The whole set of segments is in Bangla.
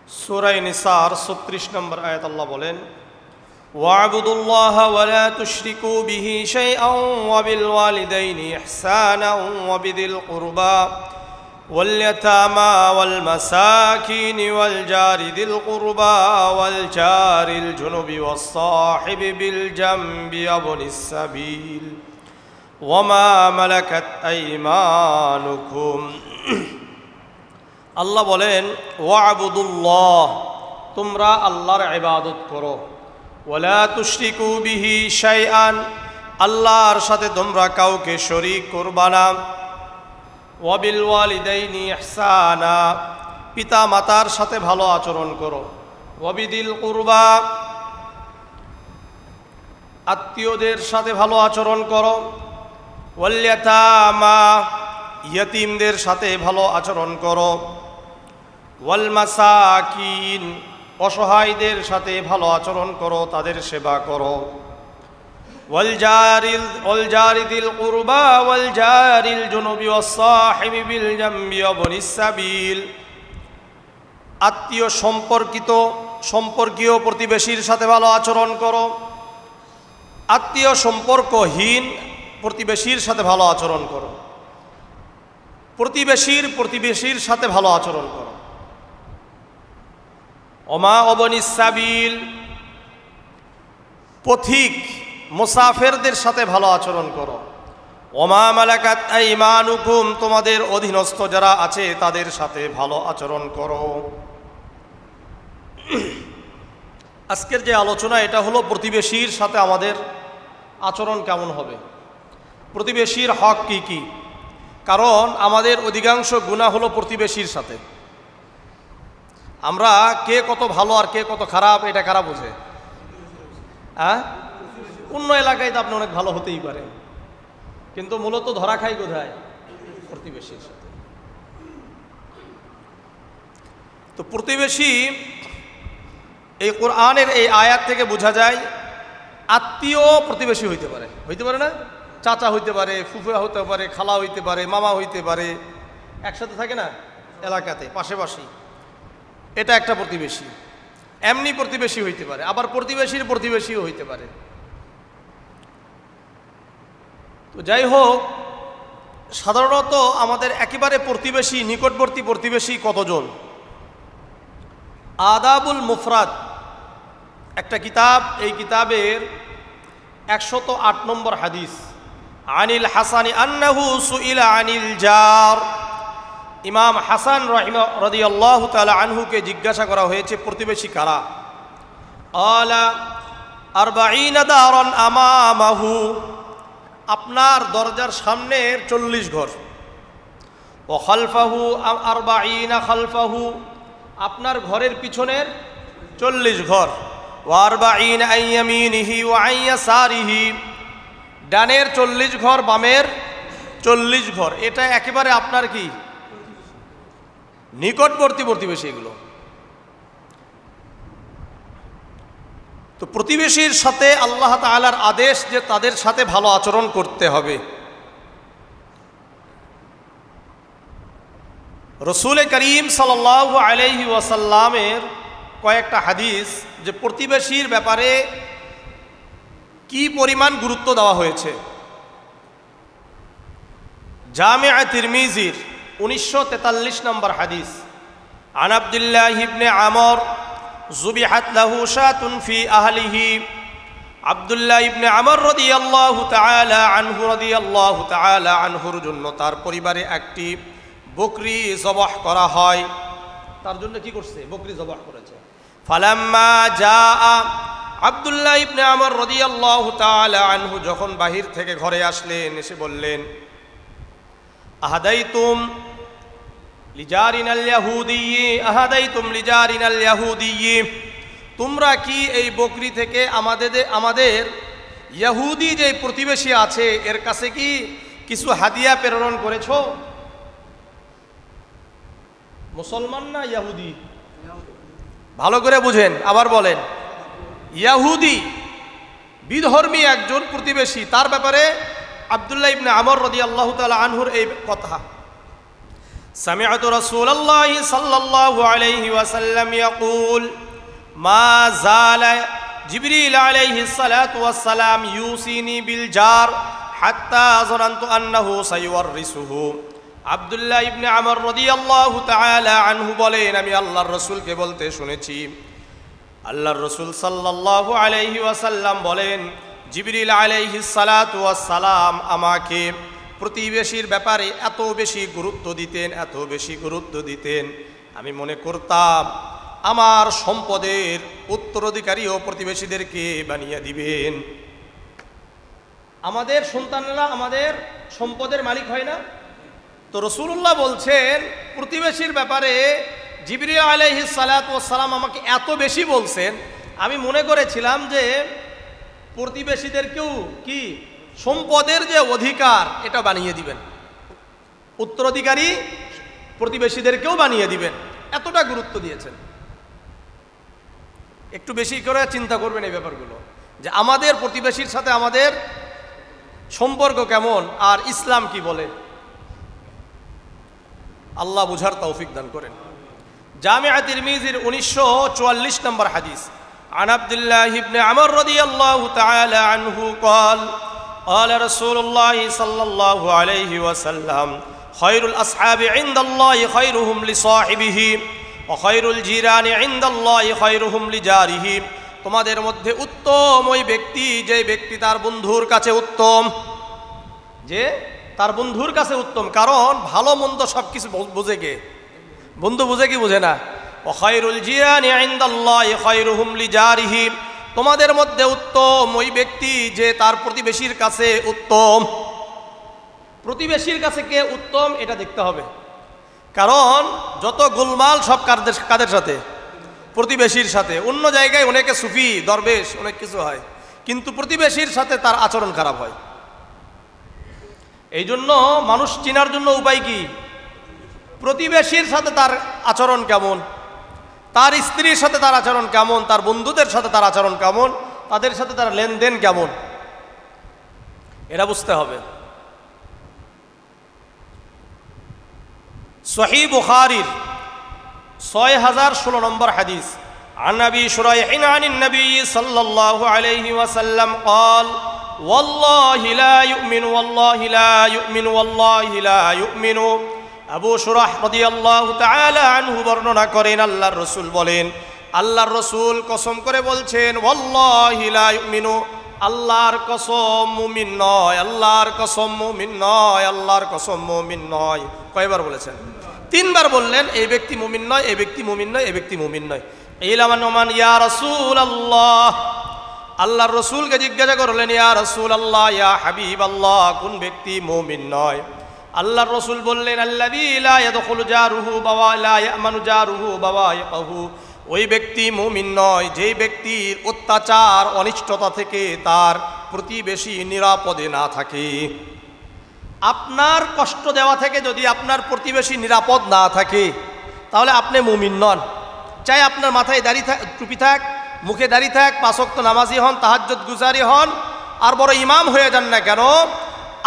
সূরা নিসার ৩৬ নম্বর আয়াত আল্লাহ বলেন, ওয়া'বুদুল্লাহা ওয়া লা তুশরিকু বিহি শাইআন ওয়া বিল ওয়ালিদাইনি ইহসানান ওয়া বিযিল কুরবা ওয়াল ইয়াতামা ওয়াল মাসাকিন ওয়াল জারি যিল কুরবা ওয়াল জারিল জুনুবি ওয়াস সাহিবি বিল জামবি ওয়া বনিস সাবিল ওয়া মা মালাকাত আইমানুকুম। আল্লাহ বলেন, ওয়া'বুদুল্লাহ, তোমরা আল্লাহর ইবাদত করো, ওয়ালা তুশরিকু বিহি শাইআন, আল্লাহর সাথে তোমরা কাউকে শরীক করবা না, ওয়া বিল ওয়ালিদাইনি ইহসানা, পিতা মাতার সাথে ভালো আচরণ করো, ওয়া বিযিল কুরবা, আত্মীয়দের সাথে ভালো আচরণ করো, ওয়াল ইয়াতামা, ইয়তীমদের সাথে ভালো আচরণ করো, ওয়াল মাসাকিন, অসহায়দের সাথে ভালো আচরণ করো, তাদের সেবা করো, ওয়াল জারি যিল কুরবা ওয়াল জারিল জুনুবি ওয়াস সাহিবি বিল জামবি ওয়া বনিস সাবিল, আত্মীয় সম্পর্কীয় প্রতিবেশীর সাথে ভালো আচরণ করো, আত্মীয় সম্পর্কহীন প্রতিবেশীর সাথে ভালো আচরণ করো, প্রতিবেশীর সাথে ভালো আচরণ করো, ওমা ওবনিস সাবিল, পথিক মুসাফিরদের সাথে ভালো আচরণ করো, ওমা মালাকাত আইমানুকুম, তোমাদের অধীনস্থ যারা আছে তাদের সাথে ভালো আচরণ করো। আজকের যে আলোচনা এটা হলো প্রতিবেশীর সাথে আমাদের আচরণ কেমন হবে, প্রতিবেশীর হক কি কি। কারণ আমাদের অধিকাংশ গুনাহ হলো প্রতিবেশীর সাথে। আমরা কে কত ভালো আর কে কত খারাপ এটা কারা বোঝে? অন্য এলাকায় তো আপনি অনেক ভালো হতেই পারে, কিন্তু মূলত ধরা খাই কোথায়? প্রতিবেশীর সাথে। তো প্রতিবেশী, এই কোরআনের এই আয়াত থেকে বোঝা যায় আত্মীয় প্রতিবেশী হইতে পারে না? চাচা হইতে পারে, ফুফা হতে পারে, খালা হইতে পারে, মামা হইতে পারে, একসাথে থাকে না এলাকাতে পাশাপাশি, এটা একটা প্রতিবেশী। এমনি প্রতিবেশী হইতে পারে, আবার প্রতিবেশীর প্রতিবেশীও হইতে পারে। তো যাই হোক, সাধারণত আমাদের একেবারে প্রতিবেশী, নিকটবর্তী প্রতিবেশী কতজন? আদাবুল মুফরাদ একটা কিতাব, এই কিতাবের 108 নম্বর হাদিস, আনিল হাসানি আন্নাহু সুইলা আনিল জার, ইমাম হাসান রাদিয়াল্লাহু তাআলা আনহুকে জিজ্ঞাসা করা হয়েছে প্রতিবেশী কারা? আলা 40 দারান আমামাহু, আপনার দরজার সামনে 40 ঘর, ও খালফাহু 40 খালফাহু, আপনার ঘরের পিছনের 40 ঘর, ওয়া 40 আন ইয়ামিনিহি ওয়া আন ইয়াসারিহি, ডানের 40 ঘর, বামের 40 ঘর। এটা একেবারে আপনার কি নিকটবর্তী প্রতিবেশী এগুলো। তো প্রতিবেশীর সাথে আল্লাহ তাআলার আদেশ যে তাদের সাথে ভালো আচরণ করতে হবে। রাসূল করিম সাল্লাল্লাহু আলাইহি ওয়াসাল্লামের কয়েকটা হাদিস যে প্রতিবেশীর ব্যাপারে কি পরিমাণ গুরুত্ব দেওয়া হয়েছে। জামিআ তিরমিজির 1943 নম্বর হাদিস, আন আব্দুল্লাহ ইবনে আমর যুবিহাত লাহু শাতুন ফি আহলিহি, আব্দুল্লাহ ইবনে আমর রাদিয়াল্লাহু তাআলা আনহুর জন্য তার পরিবারে একটি বকরি জবাহ করা হয়। তার জন্য কি করছে? বকরি জবাহ করেছে। ফালাম্মা জাআ, আব্দুল্লাহ ইবনে আমর রাদিয়াল্লাহু তাআলা আনহু যখন বাহির থেকে ঘরে আসলেন, এসে বললেন, আহাদাইতুম লিজারিনাল ইয়াহুদিয়্যি, আহাদাইতুম লিজারিনাল ইয়াহুদিয়্যি, তোমরা কি এই বকরি থেকে আমাদের ইহুদি যে প্রতিবেশী আছে এর কাছে কি কিছু হাদিয়া প্রেরণ করেছো? মুসলমান না ইহুদি? ভালো করে বুঝেন, আবার বলেন। ইহুদি বিধর্মী একজন প্রতিবেশী, তার ব্যাপারে আব্দুল্লাহ ইবনে আমর রাদিয়াল্লাহু তাআলা আনহুর এই কথা। سمعت رسول الله صلى الله عليه وسلم يقول ما زال جبريل عليه الصلاة والسلام يوصيني بالجار حتى ظننت أنه سيورثه আব্দুল্লাহ ইবনে আমর রাদিয়াল্লাহু তাআলা আনহু বলেন, আমি আল্লাহর রাসূলকে বলতে শুনেছি, আল্লাহর রাসূল সাল্লাল্লাহু আলাইহি ওয়াসাল্লাম বলেন, জিবরিল আলাইহিস সালাতু ওয়াস সালাম আমাকে প্রতিবেশীর ব্যাপারে এত বেশি গুরুত্ব দিতেন, আমি মনে করতাম আমার সম্পদের উত্তরাধিকারীও প্রতিবেশীদেরকে বানিয়ে দিবেন। আমাদের সন্তানরা আমাদের সম্পদের মালিক হয় না? তো রাসূলুল্লাহ বলছেন প্রতিবেশীর ব্যাপারে জিবরিল আলাইহিস সালাতু ওয়াস সালাম আমাকে এত বেশি বলছেন, আমি মনে করেছিলাম যে প্রতিবেশীদেরকেও কি সম্পদের যে অধিকার এটা বানিয়ে দিবেন, উত্তরাধিকারী প্রতিবেশীদেরকেও বানিয়ে দিবেন, এতটা গুরুত্ব দিয়েছেন। একটু বেশি করে চিন্তা করবেন এই ব্যাপারগুলো, যে আমাদের প্রতিবেশীর সাথে আমাদের সম্পর্ক কেমন আর ইসলাম কি বলে। আল্লাহ বুঝার তৌফিক দান করেন। জামিআ তিরমিজির 1944 নম্বর হাদিস, عن عبد الله بن عمر رضي الله تعالى عنه قال قال رسول الله صلى الله عليه وسلم خير الأصحاب عند الله خيرهم لصاحبه وخير الجيران عند الله خيرهم لجاره। তোমাদের মধ্যে উত্তম ওই ব্যক্তি যে ব্যক্তি তার বন্ধুর কাছে উত্তম, যে তার বন্ধুর কাছে উত্তম, কারণ ভালো মন্দ সব কিছু বুঝে কে? বন্ধু বুঝে কি বুঝে না? খায়রুল জিরানি ইনদাল্লাহি খায়রুহুম লিজারিহি, তোমাদের মধ্যে উত্তম ওই ব্যক্তি যে তার প্রতিবেশীর কাছে উত্তম। প্রতিবেশীর কাছে কে উত্তম এটা দেখতে হবে, কারণ যত গোলমাল সব কাদের সাথে? প্রতিবেশীর সাথে। অন্য জায়গায় অনেকে সুফি দরবেশ অনেক কিছু হয়, কিন্তু প্রতিবেশীর সাথে তার আচরণ খারাপ হয়। এই জন্য মানুষ চেনার জন্য উপায় কি? প্রতিবেশীর সাথে তার আচরণ কেমন, তার স্ত্রীর সাথে তার আচরণ কেমন, তার বন্ধুদের সাথে তার আচরণ কেমন, তাদের সাথে তার লেনদেন কেমন, এটা বুঝতে হবে। সহিহ বুখারীর 6016 নম্বর হাদিস, عن أبي شريح عن النبي صلى الله عليه وسلم قال والله لا يؤمن والله لا يؤمن والله لا يؤمن। আবু শুরাহ রাদিয়াল্লাহু তাআলা আনহু বর্ণনা করেন, আল্লাহর রাসূল বলেন, আল্লাহর রাসূল কসম করে বলছেন, ওয়াল্লাহি লা ইউমিনু, আল্লাহর কসম মুমিন নয়, আল্লাহর কসম মুমিন নয়, আল্লাহর কসম মুমিন নয়। কয়বার বলেছেন? 3 বার বললেন, এই ব্যক্তি মুমিন নয়, এই ব্যক্তি মুমিন নয়, এই ব্যক্তি মুমিন নয়। ইলামান ওমান ইয়া রাসূলুল্লাহ, আল্লাহর রাসূলকে জিজ্ঞাসা করলেন, ইয়া রাসূলুল্লাহ ইয়া হাবিবাল্লাহ, কোন ব্যক্তি মুমিন নয়? আল্লাহর রাসূল বললেন, আল্লাযী লা ইয়াদখুলু জারুহু বাওয়া লা ইয়ামানু জারুহু বাওয়াইকাহু, ওই ব্যক্তি মুমিন নয় যেই ব্যক্তির অত্যাচার অনিষ্টতা থেকে তার প্রতিবেশী নিরাপদে না থাকে। আপনার কষ্ট দেওয়া থেকে যদি আপনার প্রতিবেশী নিরাপদ না থাকে তাহলে আপনি মুমিন নন। চাই আপনার মাথায় দাড়ি টুপি থাক, মুখে দাড়ি থাক, 5 ওয়াক্ত নামাজি হন, তাহাজ্জুদ গুজারি হন, আর বড় ইমাম হয়ে যান না কেন,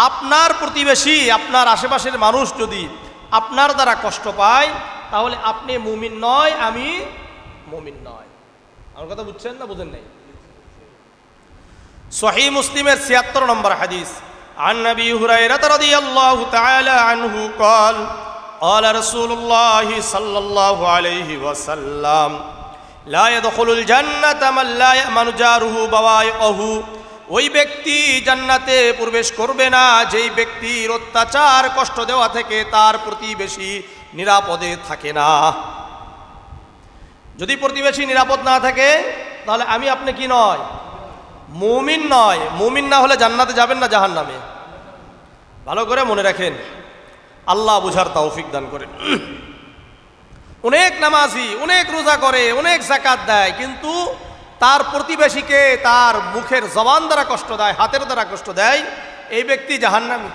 আপনার প্রতিবেশী আপনার আশেপাশের মানুষ যদি আপনার দ্বারা কষ্ট পায় তাহলে আপনি মুমিন নয়, আমি মুমিন নয়। আমার কথা বুঝছেন না বুঝেন নাই? সহিহ মুসলিমের 76 নম্বর হাদিস, عن أبي هريرة رضي الله تعالى عنه قال قال رسول الله صلى الله عليه وسلم لا يدخل الجنة من لا يأمن جاره بوائقه। ওই ব্যক্তি জান্নাতে প্রবেশ করবে না যেই ব্যক্তির অত্যাচার কষ্ট দেওয়া থেকে তার প্রতিবেশী নিরাপদে থাকে না। যদি প্রতিবেশী নিরাপদ না থাকে তাহলে আমি আপনি কি নয়? মুমিন নয়। মুমিন না হলে জান্নাতে যাবেন না জাহান্নামে। ভালো করে মনে রাখেন, আল্লাহ বুঝার তৌফিক দান করেন। অনেক নামাজি, অনেক রোজা করে, অনেক যাকাত দেয়, কিন্তু তার প্রতিবেশীকে তার মুখের জবান দ্বারা কষ্ট দেয়, হাতের দ্বারা কষ্ট দেয়, এই ব্যক্তি জাহান্নামী।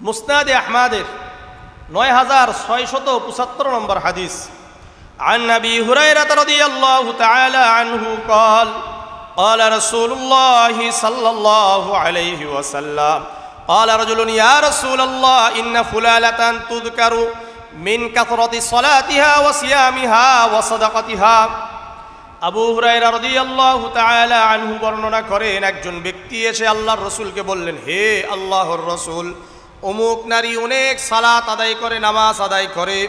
মুসনাদে আহমদের 9675 নম্বর হাদিস, عن أبي هريرة رضي الله تعالى عنه قال قال رسول الله صلى الله عليه وسلم قال رجل يا رسول الله إن فلانة تذكر من كثرة صلاتها وصيامها وصدقتها আবু হুরায়রা রাদিয়াল্লাহু তাআলা আনহু বর্ণনা করেন, একজন ব্যক্তি এসে আল্লাহর রাসূলকে বললেন, হে আল্লাহর রাসূল, অমুক নারী অনেক সালাত আদায় করে, নামাজ আদায় করে,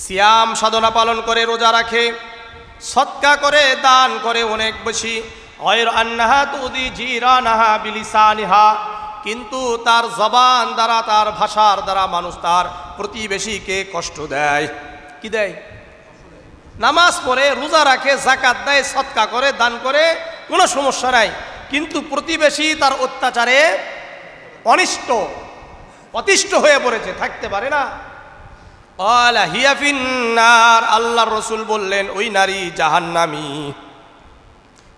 সিয়াম সাধনা পালন করে, রোজা রাখে, সদকা করে, দান করে অনেক বেশি, গায়র আন্নাহা তুদি জিরানাহা বিলিসানিহা, কিন্তু তার জবান দ্বারা, তার ভাষার দ্বারা মানুষ তার প্রতিবেশীকে কষ্ট দেয়। কি দেয়? নামাজ পড়ে, রোজা রাখে, যাকাত দেয়, সদকা করে, দান করে, কোনো সমস্যা নাই, কিন্তু প্রতিবেশী তার অত্যাচারে অতিষ্ঠ হয়ে পড়েছে, থাকতে পারে না। ক্বালা হিয়া ফিন্নার, আল্লাহর রাসূল বললেন, ওই নারী জাহান্নামী।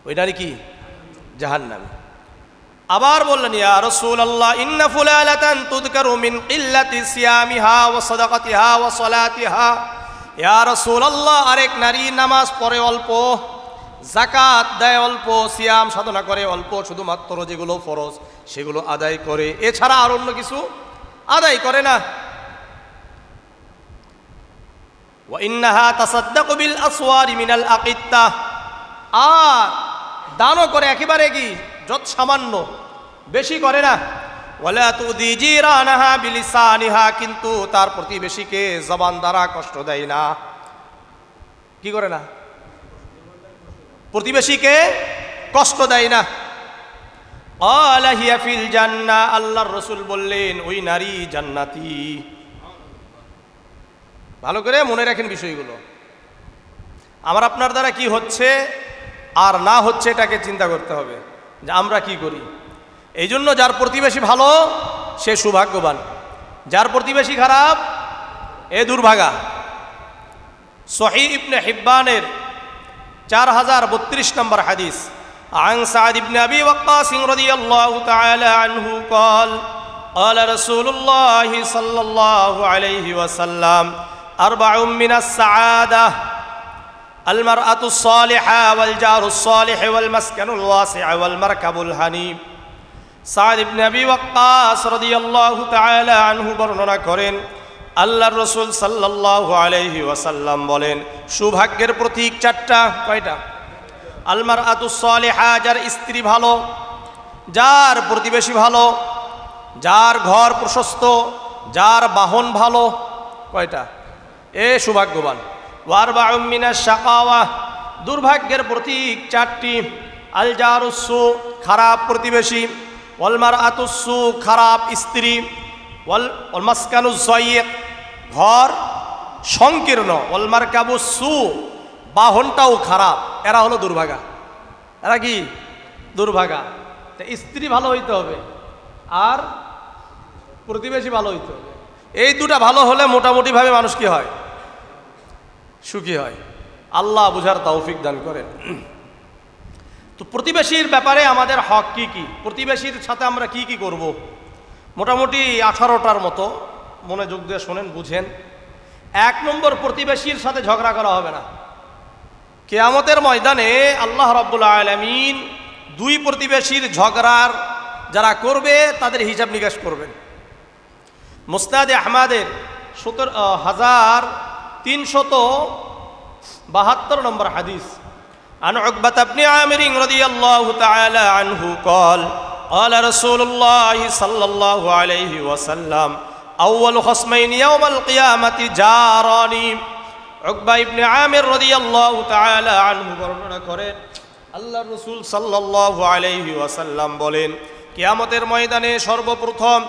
ওই নারী কি? জাহান্নামী। আবার বললেন, ইয়া রাসূলুল্লাহ ইন্না ফুলালাতান তুযকারু মিন কিল্লাতি সিয়ামিহা ওয়া সাদাকাতিহা ওয়া সালাতিহা। ইয়া রাসূলুল্লাহ, আরেক নারী নামাজ পড়ে অল্প, যাকাত দেয় অল্প, সিয়াম সাধনা করে অল্প, শুধুমাত্র যেগুলো ফরজ সেগুলো আদায় করে, এছাড়া আর অন্য কিছু আদায় করে না। ওয়া ইন্নাহা তাসাদ্দাকু বিল আসওয়ারি মিনাল আকিত্তা, আর দানও করে একেবারে কি যত সামান্য, বেশি করে না। ওয়ালা তুদি জিরানাহা বিলিসানিহা, কিন্তু তার প্রতিবেশীকে জবান দ্বারা কষ্ট দেয় না। কি করে না? প্রতিবেশীকে কষ্ট দেয় না। ক্বালা হিয়া ফিল জান্নাহ, আল্লাহর রাসূল বললেন, ওই নারী জান্নাতি। ভালো করে মনে রাখেন বিষয়গুলো। আমার আপনার দ্বারা কি হচ্ছে আর না হচ্ছে এটাকে চিন্তা করতে হবে যে আমরা কি করি। এই জন্য যার প্রতিবেশী ভালো সে সৌভাগ্যবান, যার প্রতিবেশী খারাপ এ দুর্ভাগা। সহিহ ইবনে হিব্বানের 4032 নম্বর হাদিস, عن سعد بن أبي وقاص رضي الله تعالى عنه قال قال رسول الله صلى الله عليه وسلم أربع من السعادة المرأة الصالحة والجار الصالح والمسكن الواسع والمركب الحنيف। সাদ ইবনে আবি ওয়াক্কাস রাদিয়াল্লাহু তাআলা আনহু বর্ণনা করেন, আল্লাহর রাসূল সাল্লাল্লাহু আলাইহি ওয়াসাল্লাম বলেন, সৌভাগ্যের প্রতীক চারটা। কয়টা? আল মারআতুস সালিহা, যার স্ত্রী ভালো, যার প্রতিবেশী ভালো, যার ঘর প্রশস্ত, যার বাহন ভালো। কয়টা? এ সৌভাগ্যবান। ওয়ারবাউম মিনাশ শাকাওয়া, দুর্ভাগ্যের প্রতীক চারটি। আল জারুস সু, খারাপ প্রতিবেশী, ওয়াল মারআতুস সু, খারাপ স্ত্রী, ওয়াল মাসকানুজ যায়িক, ঘর সংকীর্ণ, ওয়াল মারকাবুস সু, বাহনটাও খারাপ। এরা হলো দুর্ভাগা। এরা কি? দুর্ভাগা। তা স্ত্রী ভালো হইতে হবে আর প্রতিবেশী ভালো হইতে হবে। এই দুটা ভালো হলে মোটামুটিভাবে মানুষ কি হয়? সুখী হয়। আল্লাহ বুঝার তৌফিক দান করেন। তো প্রতিবেশীর ব্যাপারে আমাদের হক কি কি, প্রতিবেশীর সাথে আমরা কি কি করব, মোটামুটি 18টার মতো। মনোযোগ দিয়ে শোনেন, বুঝেন। 1 নম্বর, প্রতিবেশীর সাথে ঝগড়া করা হবে না। কিয়ামতের ময়দানে আল্লাহ রাব্বুল আলামিন দুই প্রতিবেশীর ঝগড়ার যারা করবে তাদের হিসাব নিকাশ করবেন। মুসনাদে আহমদের 17372 নম্বর হাদিস, عن عقبة بن عامر رضي الله تعالى عنه قال قال رسول الله صلى الله عليه وسلم أول خصمين يوم القيامة جاران। উকবা ইবনে আমির রাদিয়াল্লাহু তাআলা আনহু বর্ণনা করেন, আল্লাহর রাসূল সাল্লাল্লাহু আলাইহি ওয়াসাল্লাম বলেন, কিয়ামতের ময়দানে সর্বপ্রথম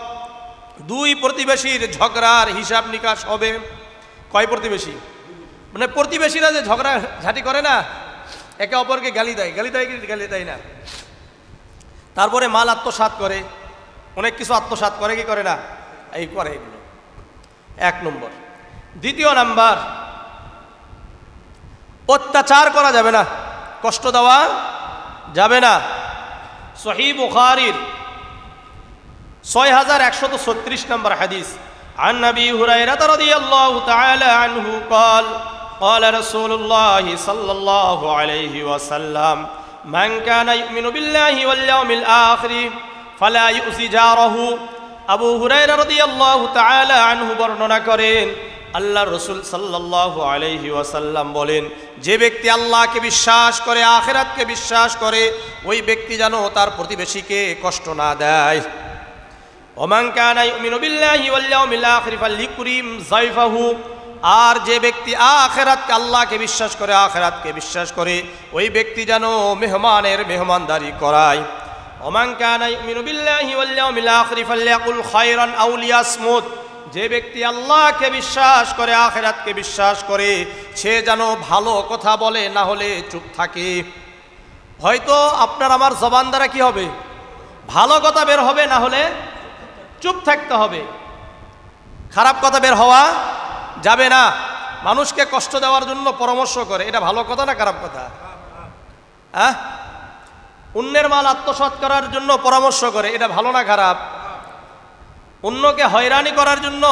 দুই প্রতিবেশীর ঝগড়ার হিসাব নিকাশ হবে। কয় প্রতিবেশী? মানে প্রতিবেশীরা যে ঝগড়া ঝাঁটি করে না, একে অপরকে গালি দেয়, গালি দেয় না, তারপরে মাল আত্মসাৎ করে, অনেক কিছু আত্মসাৎ করে কি করে না, এই করে এগুলো। 1 নম্বর। দ্বিতীয় নাম্বার, অত্যাচার করা যাবে না, কষ্ট দেওয়া যাবে না। সহিহ বুখারীর 6136 নম্বর হাদিস, عن أبي هريرة رضي الله تعالى عنه قال قال رسول الله صلى الله عليه وسلم من كان يؤمن بالله واليوم الآخر ফালা ইউসি জারহু। আবু হুরায়রা রাদিয়াল্লাহু তাআলা আনহু বর্ণনা করেন, আল্লাহর রাসূল সাল্লাল্লাহু আলাইহি ওয়াসাল্লাম বলেন, যে ব্যক্তি আল্লাহকে বিশ্বাস করে, আখিরাতকে বিশ্বাস করে, ওই ব্যক্তি যেন তার প্রতিবেশীকে কষ্ট না দেয়। ওমান কানা ইউমিনু বিল্লাহি ওয়াল ইয়াউমিল আখির ফালইকরিম যায়ফাহু। আর যে ব্যক্তি আখিরাতকে, আল্লাহকে বিশ্বাস করে, আখিরাতকে বিশ্বাস করে, ওই ব্যক্তি যেন মেহমানের মেহমানদারি করায়। ওমান কানা ইউমিনু বিল্লাহি ওয়াল ইয়াউমিল আখির ফালইয়াকুল খায়রান আও লিয়াসমুত। যে ব্যক্তি আল্লাহকে বিশ্বাস করে, আখিরাতকে বিশ্বাস করে, সে যেন ভালো কথা বলে, না হলে চুপ থাকে। হয়তো আপনার আমার জবান দ্বারা কি হবে? ভালো কথা বের হবে, না হলে চুপ থাকতে হবে। খারাপ কথা বের হওয়া যাবে না। মানুষকে কষ্ট দেওয়ার জন্য পরামর্শ করে, এটা ভালো কথা না খারাপ কথা? হ্যাঁ, অন্যের মাল আত্মসাৎ করার জন্য পরামর্শ করে, এটা ভালো না খারাপ? অন্যকে হয়রানি করার জন্য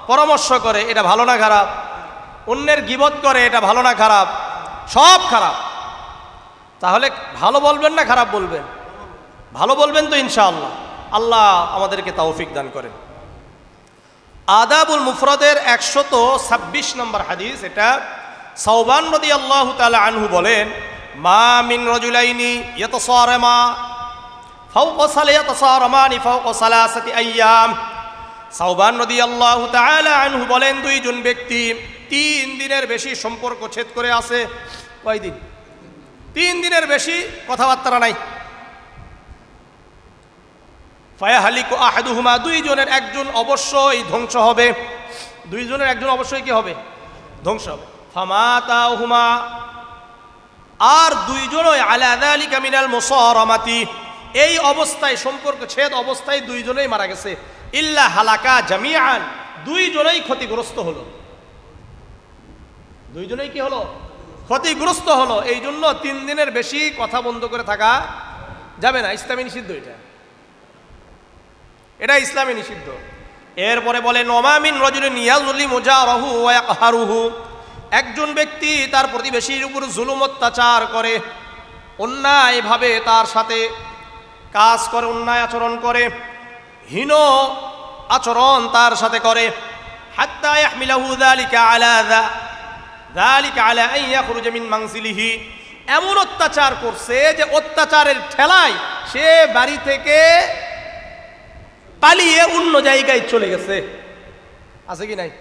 পরামর্শ করে, এটা ভালো না খারাপ? অন্যের গীবত করে, এটা ভালো না খারাপ? সব খারাপ। তাহলে ভালো বলবেন না খারাপ বলবেন? ভালো বলবেন তো ইনশাআল্লাহ। আল্লাহ আমাদেরকে তৌফিক দান করেন। আদাবুল মুফরাদের 126 নম্বর হাদিস। এটা সাওবান রাদিয়াল্লাহু তাআলা আনহু বলেন, মা মিন রাজুলাইনি ইয়াতাসারামা ইয়াতাসারামানি ফাওকা সালাসাতি আইয়াম। সাওবান রাদিয়াল্লাহু তাআলা আনহু বলেন, দুইজন ব্যক্তি 3 দিনের বেশি সম্পর্ক ছেদ করে আছে। কয়দিন? 3 দিনের বেশি কথাবার্তা নাই। ফায়াহালিকু আহাদুহুমা, দুইজনের একজন অবশ্যই ধ্বংস হবে। দুইজনের একজন অবশ্যই কি হবে? ধ্বংস হবে। ফামাতাহুমা, আর দুইজনই আলা যালিকা মিনাল মুসারামাতি, এই অবস্থায়, সম্পর্ক ছেদ অবস্থায় দুইজনেই মারা গেছে। ইল্লা হালাকা জামিআন, দুইজনেই ক্ষতিগ্রস্ত হলো। দুইজনেই কি হলো? ক্ষতিগ্রস্ত হলো। এই জন্য 3 দিনের বেশি কথা বন্ধ করে থাকা যাবে না। ইসলামে নিষিদ্ধ এটা, এটা ইসলামে নিষিদ্ধ। এরপরে বলে, ওমা মিন রাজুলিন ইয়াযলিমু জারাহু ওয়া ইয়াকহারুহু, একজন ব্যক্তি তার প্রতিবেশীর উপর জুলুম অত্যাচার করে, অন্যায়ভাবে তার সাথে কাজ করে, অন্যায় আচরণ করে, হীন আচরণ তার সাথে করে। হাত্তা ইয়াহমিলাহু যালিকা আলা আন ইয়াখরুজা মিন মানজিলিহি, এমন অত্যাচার করছে যে অত্যাচারের ঠেলায় সে বাড়ি থেকে পালিয়ে অন্য জায়গায় চলে গেছে। আছে কি নাই?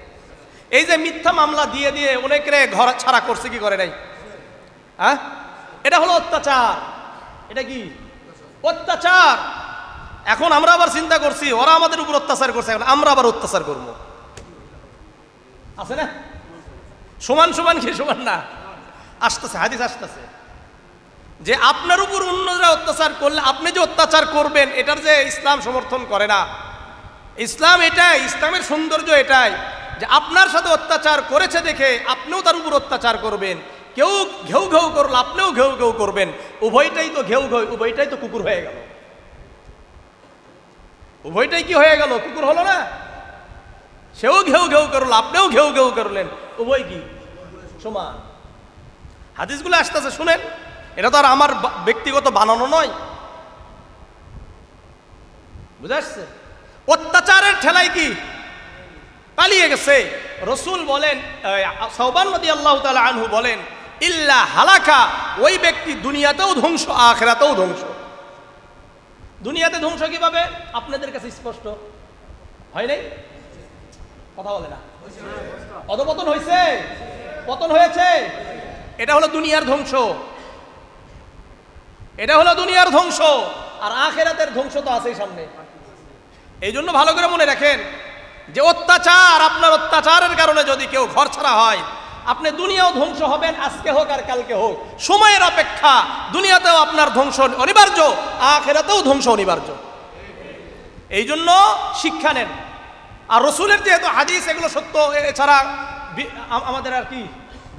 এই যে মিথ্যা মামলা দিয়ে দিয়ে অনেকে ঘর ছাড়া করছে, কি করে নাই? হ্যাঁ, এটা হলো অত্যাচার। এটা কি অত্যাচার? এখন আমরা আবার চিন্তা করছি, ওরা আমাদের উপর অত্যাচার করছে, এখন আমরা আবার অত্যাচার করবো। আছে না? সমান সমান কি সমান না? আসতেছে, হাদিস আসতেছে যে আপনার উপর অন্যরা অত্যাচার করলে আপনি যে অত্যাচার করবেন, এটার যে ইসলাম সমর্থন করে না। ইসলাম এটাই, ইসলামের সৌন্দর্য এটাই যে আপনার সাথে অত্যাচার করেছে দেখে আপনিও তার উপর অত্যাচার করবেন। কেউ ঘেউ ঘেউ করলো, আপনিও ঘেউ ঘেউ করবেন। উভয়টাই তো ঘেউ ঘেউ, উভয়টাই তো কুকুর হয়ে গেল। উভয়টাই কি হয়ে গেল? কুকুর হলো না? সেও ঘেউ ঘেউ করলো, আপনিও ঘেউ ঘেউ করলেন, উভয় কি সমান। হাদিসগুলো আসতেছে, শুনেন। এটা তো আর আমার ব্যক্তিগত বানানো নয়, বুঝে আসছে? অত্যাচারের ঠেলায় কি পালিয়ে গেছে। রসুল বলেন, সাওবান রাদিয়াল্লাহু তাআলা আনহু বলেন, ইল্লা হালাকা, ওই ব্যক্তি দুনিয়াতেও ধ্বংস, আখিরাতেও ধ্বংস। দুনিয়াতে ধ্বংস কিভাবে? আপনাদের কাছে স্পষ্ট হয় নাই? কথা বলে না? অধপতন হয়েছে, পতন হয়েছে। এটা হলো দুনিয়ার ধ্বংস, এটা হলো দুনিয়ার ধ্বংস। আর আখিরাতের ধ্বংস তো আছেই সামনে। এই জন্য ভালো করে মনে রাখেন যে অত্যাচার, আপনার অত্যাচারের কারণে যদি কেউ ঘর ছাড়া হয়, আপনি দুনিয়াও ধ্বংস হবেন, আজকে হোক আর কালকে হোক। সময়ের অপেক্ষা, দুনিয়াতেও আপনার ধ্বংস অনিবার্য, আখিরাতেও ধ্বংস অনিবার্য। এই জন্য শিক্ষা নেন। আর রসুলের যেহেতু হাদিস এগুলো সত্য, এছাড়া আমাদের আর কি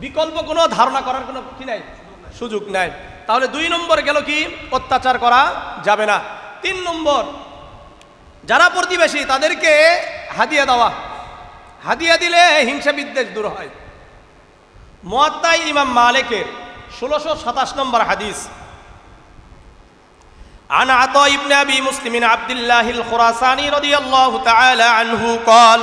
বিকল্প কোনো ধারণা করার কোনো কি নাই, সুযোগ নাই। তাহলে 2 নম্বর গেল কি? অত্যাচার করা যাবে না। 3 নম্বর, যারা প্রতিবেশী তাদেরকে হাদিয়া দেওয়া। হাদিয়া দিলে হিংসা বিদ্বেষ দূর হয়। মুয়াত্তায় ইমাম মালিকের 1627 নম্বর হাদিস, عن عطاء بن أبي مسلم عبد الله الخراساني رضي الله تعالى عنه قال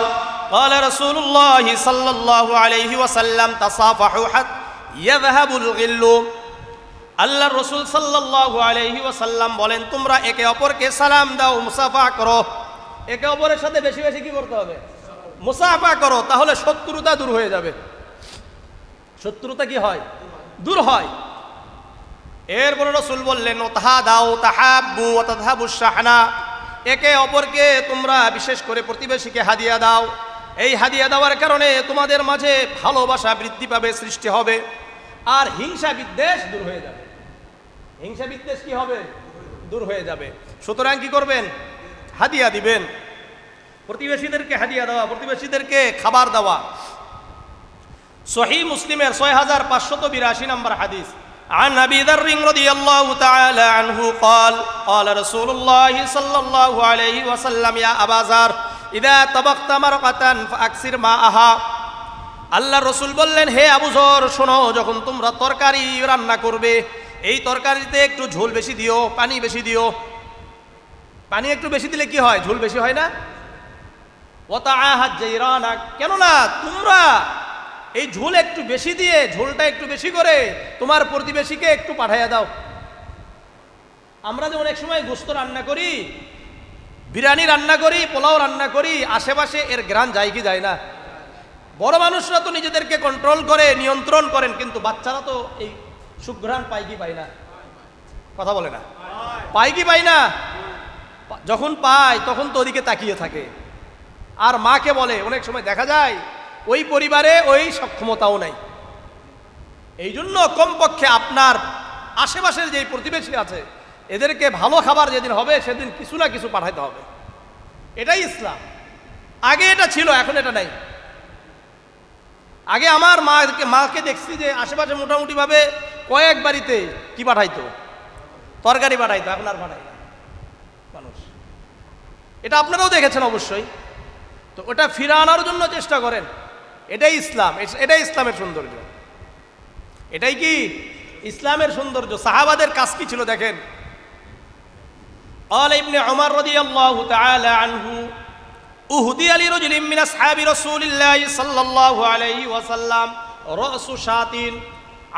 قال رسول الله صلى الله عليه وسلم تصافحوا حتى يذهب الغل আল্লাহ রসুল সাল্লাল্লাহু আলাইহি ওয়াসাল্লাম বলেন তোমরা একে অপরকে সালাম দাও, মুসাফা করো। একে অপরের সাথে বেশি বেশি কি করতে হবে? মুসাফা করো, তাহলে শত্রুতা দূর হয়ে যাবে। শত্রুতা কি হয়? দূর হয়। এরপরে রসুল বললেন ওতাহাদাউ তাহাব্বু ওয়া তাযহাবু শাহনা, একে অপরকে তোমরা বিশেষ করে প্রতিবেশীকে হাদিয়া দাও। এই হাদিয়া দেওয়ার কারণে তোমাদের মাঝে ভালোবাসা বৃদ্ধি পাবে, সৃষ্টি হবে, আর হিংসা বিদ্বেষ দূর হয়ে যাবে। হিংসা বিদ্বেষ কি হবে? দূর হয়ে যাবে। সুতরাং কি করবেন? হাদিয়া দিবেন, প্রতিবেশীদেরকে হাদিয়া দেওয়া, প্রতিবেশীদেরকে খাবার দেওয়া। সহিহ মুসলিমের 6582 নম্বর হাদিস। عن أبي ذر رضي الله تعالى عنه قال قال رسول الله صلى الله عليه وسلم يا أبا ذر إذا طبخت مرقة فأكثر ماءها। আল্লাহ রসুল বললেন হে আবু যর, শোনো, যখন তোমরা তরকারি রান্না করবে, এই তরকারিতে একটু ঝোল বেশি দিও, পানি বেশি দিও। পানি একটু বেশি দিলে কি হয়? ঝোল বেশি হয় না? ওয়াতাআহাদ জাইরানাক, কেননা তোমরা এই ঝোল একটু বেশি দিয়ে, ঝোলটা একটু বেশি করে তোমার প্রতিবেশীকে একটু পাঠাইয়া দাও। আমরা যে অনেক সময় গোশত রান্না করি, বিরিয়ানি রান্না করি, পোলাও রান্না করি, আশেপাশে এর ঘ্রাণ যায় কি যায় না? বড় মানুষরা তো নিজেদেরকে কন্ট্রোল করে, নিয়ন্ত্রণ করেন, কিন্তু বাচ্চারা তো এই সুঘ্রাণ পায় কি পায় না? কথা বলে না, পায় কি পায় না? যখন পায় তখন তো ওদিকে তাকিয়ে থাকে। আর মাকে বলে, অনেক সময় দেখা যায় ওই পরিবারে ওই সক্ষমতাও নাই। এই জন্য কমপক্ষে আপনার আশেপাশের যে প্রতিবেশী আছে এদেরকে ভালো খাবার যেদিন হবে সেদিন কিছু না কিছু পাঠাইতে হবে। এটাই ইসলাম। আগে এটা ছিল, এখন এটা নাই। আগে আমার মাকে দেখছি যে আশেপাশে মোটামুটি ভাবে কয়েক বাড়িতে কি পাঠাইতো? তরকারি পাঠাইতো, এখন আর পাঠাই না মানুষ। এটা আপনারাও দেখেছেন অবশ্যই। তো ওটা ফিরে আনার জন্য চেষ্টা করেন। এটাই ইসলাম, এটাই ইসলামের সৌন্দর্য। এটাই কি ইসলামের সৌন্দর্য। সাহাবাদের কাজ কি ছিল দেখেন। قال ابن عمر رضي الله تعالى عنه أهدي لرجل من أصحاب رسول الله صلى الله عليه وسلم رأس شاة।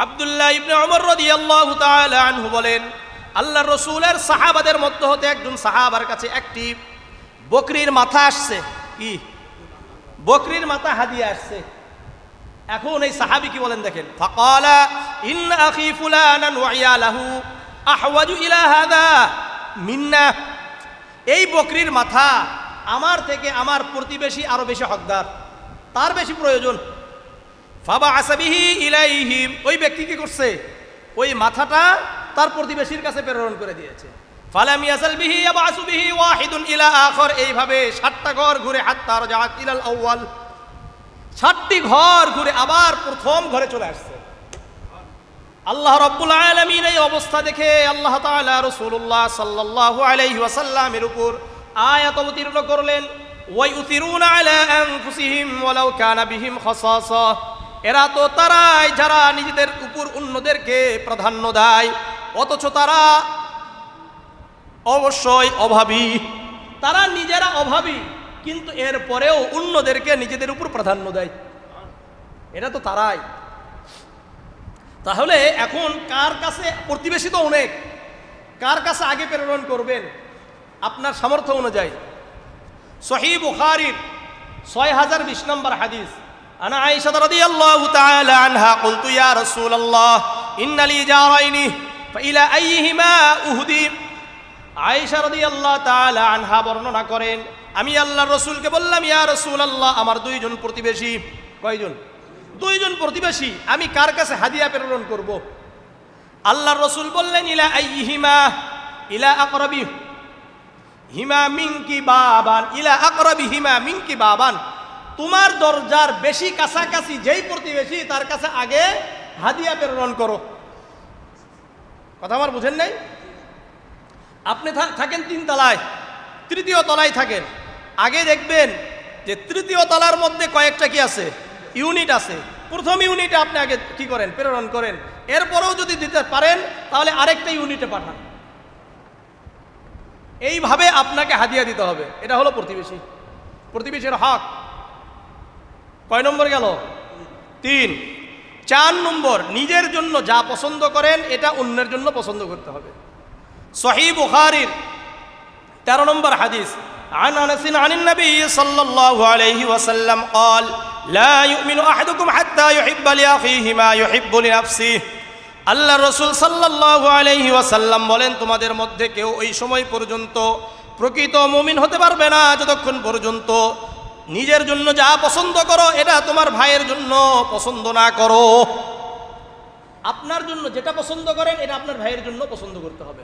আব্দুল্লাহ ইবনে উমর রাদিয়াল্লাহু তাআলা আনহু বলেন, আল্লাহর রাসূলের সাহাবাদের মধ্য হতে একজন সাহাবার কাছে একটি বকরির মাথা আসছে। কি? বকরির মাথা হাদিয়া আসছে। এখন এই সাহাবী কি বলেন দেখেন। ফাকালা ইন আখি ফুলানান ওয়া ইয়ালাহু আহওয়াজু ইলা হাদা মিন্না। এই বকরির মাথা আমার থেকে আমার প্রতিবেশী আরো বেশি হকদার, তার বেশি প্রয়োজন। ফাবাআসা বিহি ইলাইহিম, ওই ব্যক্তি কি করছে? ওই মাথাটা তার প্রতিবেশীর কাছে প্রেরণ করে দিয়েছে। ফালাম ইয়াসাল বিহি ইয়াবাসু বিহি ওয়াহিদুন ইলা আখর, এইভাবে 7টা ঘর ঘুরে হাত্তা রাজাত ইলাল আউয়াল, 7টি ঘর ঘুরে আবার প্রথম ঘরে চলে আসছে। আল্লাহ রাব্বুল আলামিন এই অবস্থা দেখে আল্লাহ তাআলা রাসূলুল্লাহ সাল্লাল্লাহু আলাইহি ওয়াসাল্লামের উপর আয়াত অবতীর্ণ করলেন, ওয়া ইউতিরুনা আলা আনফুসিহিম ওয়ালাউ কানা বিহিম খাসাসা। এরা তো তারাই যারা নিজেদের উপর অন্যদেরকে প্রাধান্য দেয়, অথচ তারা অবশ্যই অভাবী। তারা নিজেরা অভাবী, কিন্তু এরপরেও অন্যদেরকে নিজেদের উপর প্রাধান্য দেয়। এটা তো তারাই। তাহলে এখন কার কাছে প্রতিবেশী তো অনেক, কার কাছে আগে প্রেরণ করবেন আপনার সামর্থ্য অনুযায়ী। সহিহ বুখারীর 6020 নম্বর হাদিস। আনা আয়েশা রাদিয়াল্লাহু তাআলা আনহা কুলতু ইয়া রাসূলুল্লাহ ইন্না লি জারাইনি ফাইলা আইহিমা উহদি। আয়েশা রাদিয়াল্লাহু তাআলা আনহা বর্ণনা করেন, আমি আল্লাহর রাসূলকে বললাম, ইয়া রাসূলুল্লাহ, আমার 2 জন প্রতিবেশী। কয়জন? 2 জন প্রতিবেশী। আমি কার কাছে হাদিয়া প্রেরণ করব? আল্লাহর রাসূল বললেন, ইলা আইহিমা ইলা আকরাবি হিমা মিনকি বাবান ইলা আকরাবি হিমা মিনকি বাবান। তোমার দরজার বেশি কাছাকাছি যেই প্রতিবেশী তার কাছে আগে হাদিয়া প্রেরণ করো। কথা আমার বুঝেন নাই? আপনি থাকেন 3 তলায়, 3য় তলায় থাকেন, আগে দেখবেন যে 3য় তলার মধ্যে কয়েকটা কি আছে? ইউনিট আছে। প্রথম ইউনিটে আপনি আগে কি করেন? প্রেরণ করেন। এরপরেও যদি দিতে পারেন তাহলে আরেকটা ইউনিটে পাঠান। এইভাবে আপনাকে হাদিয়া দিতে হবে। এটা হলো প্রতিবেশী, প্রতিবেশীর হক। কয় নম্বর গেল? 3। 4 নম্বর, নিজের জন্য যা পছন্দ করেন এটা অন্যের জন্য পছন্দ করতে হবে। সহিহ বুখারীর 13 নম্বর হাদিস, عن أنس عن النبي صلى الله عليه وسلم قال لا يؤمن أحدكم حتى يحب لأخيه ما يحب لنفسه। আল্লাহ রসুল সাল্লাল্লাহু আলাইহি ওয়াসাল্লাম বলেন, তোমাদের মধ্যে কেউ ওই সময় পর্যন্ত প্রকৃত মুমিন হতে পারবে না যতক্ষণ পর্যন্ত নিজের জন্য যা পছন্দ করো এটা তোমার ভাইয়ের জন্য পছন্দ না করো। আপনার জন্য যেটা পছন্দ করেন এটা আপনার ভাইয়ের জন্য পছন্দ করতে হবে।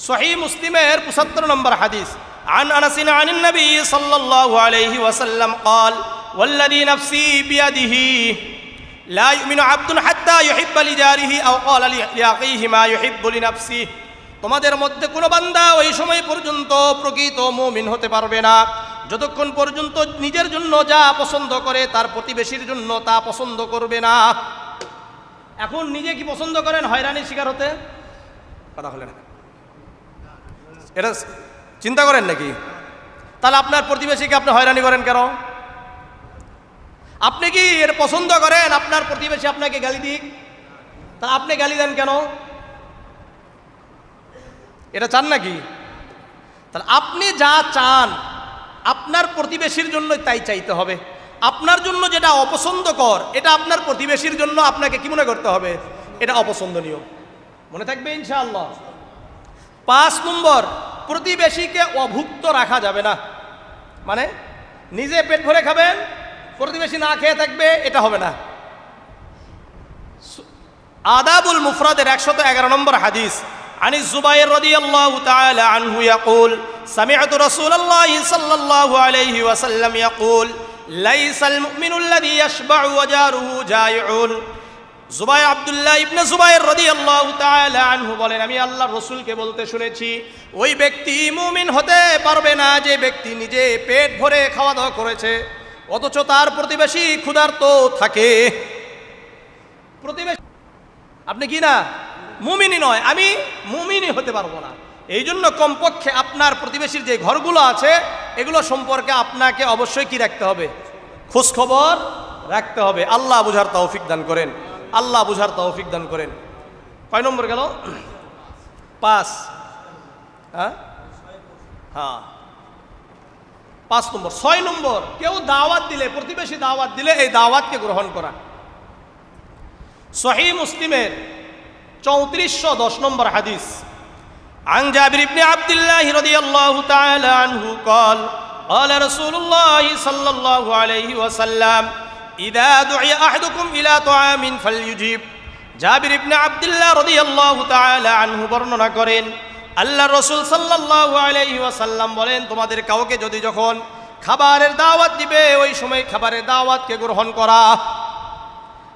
সহিহ মুসলিমের 75 নম্বর হাদিস, عن أنس عن النبي صلى الله عليه وسلم قال والذي نفسي بيده لا يؤمن عبد حتى يحب لجاره أو قال لأخيه ما يحب لنفسه। তোমাদের মধ্যে কোনো বান্দা ওই সময় পর্যন্ত প্রকৃত মুমিন হতে পারবে না যতক্ষণ পর্যন্ত নিজের জন্য যা পছন্দ করে তার প্রতিবেশীর জন্য তা পছন্দ করবে না। এখন নিজে কি পছন্দ করেন হয়রানির শিকার হতে? কথা হলে না, এটা চিন্তা করেন নাকি? তাহলে আপনার প্রতিবেশীকে আপনি হয়রানি করেন কেন? আপনি কি এর পছন্দ করেন আপনার প্রতিবেশী আপনাকে গালি দিক? তা আপনি গালি দেন কেন? এটা চান নাকি? তাহলে আপনি যা চান আপনার প্রতিবেশীর জন্য তাই চাইতে হবে। আপনার জন্য যেটা অপছন্দকর এটা আপনার প্রতিবেশীর জন্য আপনাকে কি মনে করতে হবে? এটা অপছন্দনীয়। মনে থাকবে ইনশাআল্লাহ। 5 নম্বর, প্রতিবেশীকে অভুক্ত রাখা যাবে না। মানে নিজে পেট ভরে খাবেন, প্রতিবেশী না খেয়ে থাকবে, এটা হবে না। আদাবুল মুফরাদের 111 নম্বর হাদিস, عن الزبير رضي الله تعالى عنه يقول سمعت رسول الله صلى الله عليه وسلم يقول ليس المؤمن الذي يشبع وجاره جائع। জুবাইর আব্দুল্লাহ ইবনে জুবাইর রাদিয়াল্লাহু তাআলা আনহু বলেন, আমি আল্লাহর রাসূলকে বলতে শুনেছি, ওই ব্যক্তি মুমিন হতে পারবে না যে ব্যক্তি নিজে পেট ভরে খাওয়া দাওয়া করেছে অথচ তার প্রতিবেশী ক্ষুধার্ত থাকে। প্রতিবেশী আপনি কি না মুমিনই নয়, আমি মুমিনই হতে পারবো না। এই জন্য কমপক্ষে আপনার প্রতিবেশীর যে ঘরগুলো আছে এগুলো সম্পর্কে আপনাকে অবশ্যই কি রাখতে হবে? খোঁজ খবর রাখতে হবে। আল্লাহ বুঝার তৌফিক দান করেন, আল্লাহ বুঝার তৌফিক দান করেন। কয় নম্বর গেল? 5। হ্যাঁ, 5 নম্বর। 6 নম্বর, কেউ দাওয়াত দিলে, প্রতিবেশী দাওয়াত দিলে এই দাওয়াতকে গ্রহণ করা। সহিহ মুসলিমের 3410 নম্বর হাদিস, عن جابر بن عبد الله رضي الله تعالى عنه قال قال رسول الله صلى الله عليه وسلم إذا دعي أحدكم إلى طعام فليجيب। জাবির ইবনে আব্দুল্লাহ রাদিয়াল্লাহু তাআলা আনহু বর্ণনা করেন, আল্লাহর রাসূল সাল্লাল্লাহু আলাইহি ওয়াসাল্লাম বলেন, তোমাদের কাউকে যদি যখন খাবারের দাওয়াত দিবে ওই সময় খাবারের দাওয়াতকে গ্রহণ করা।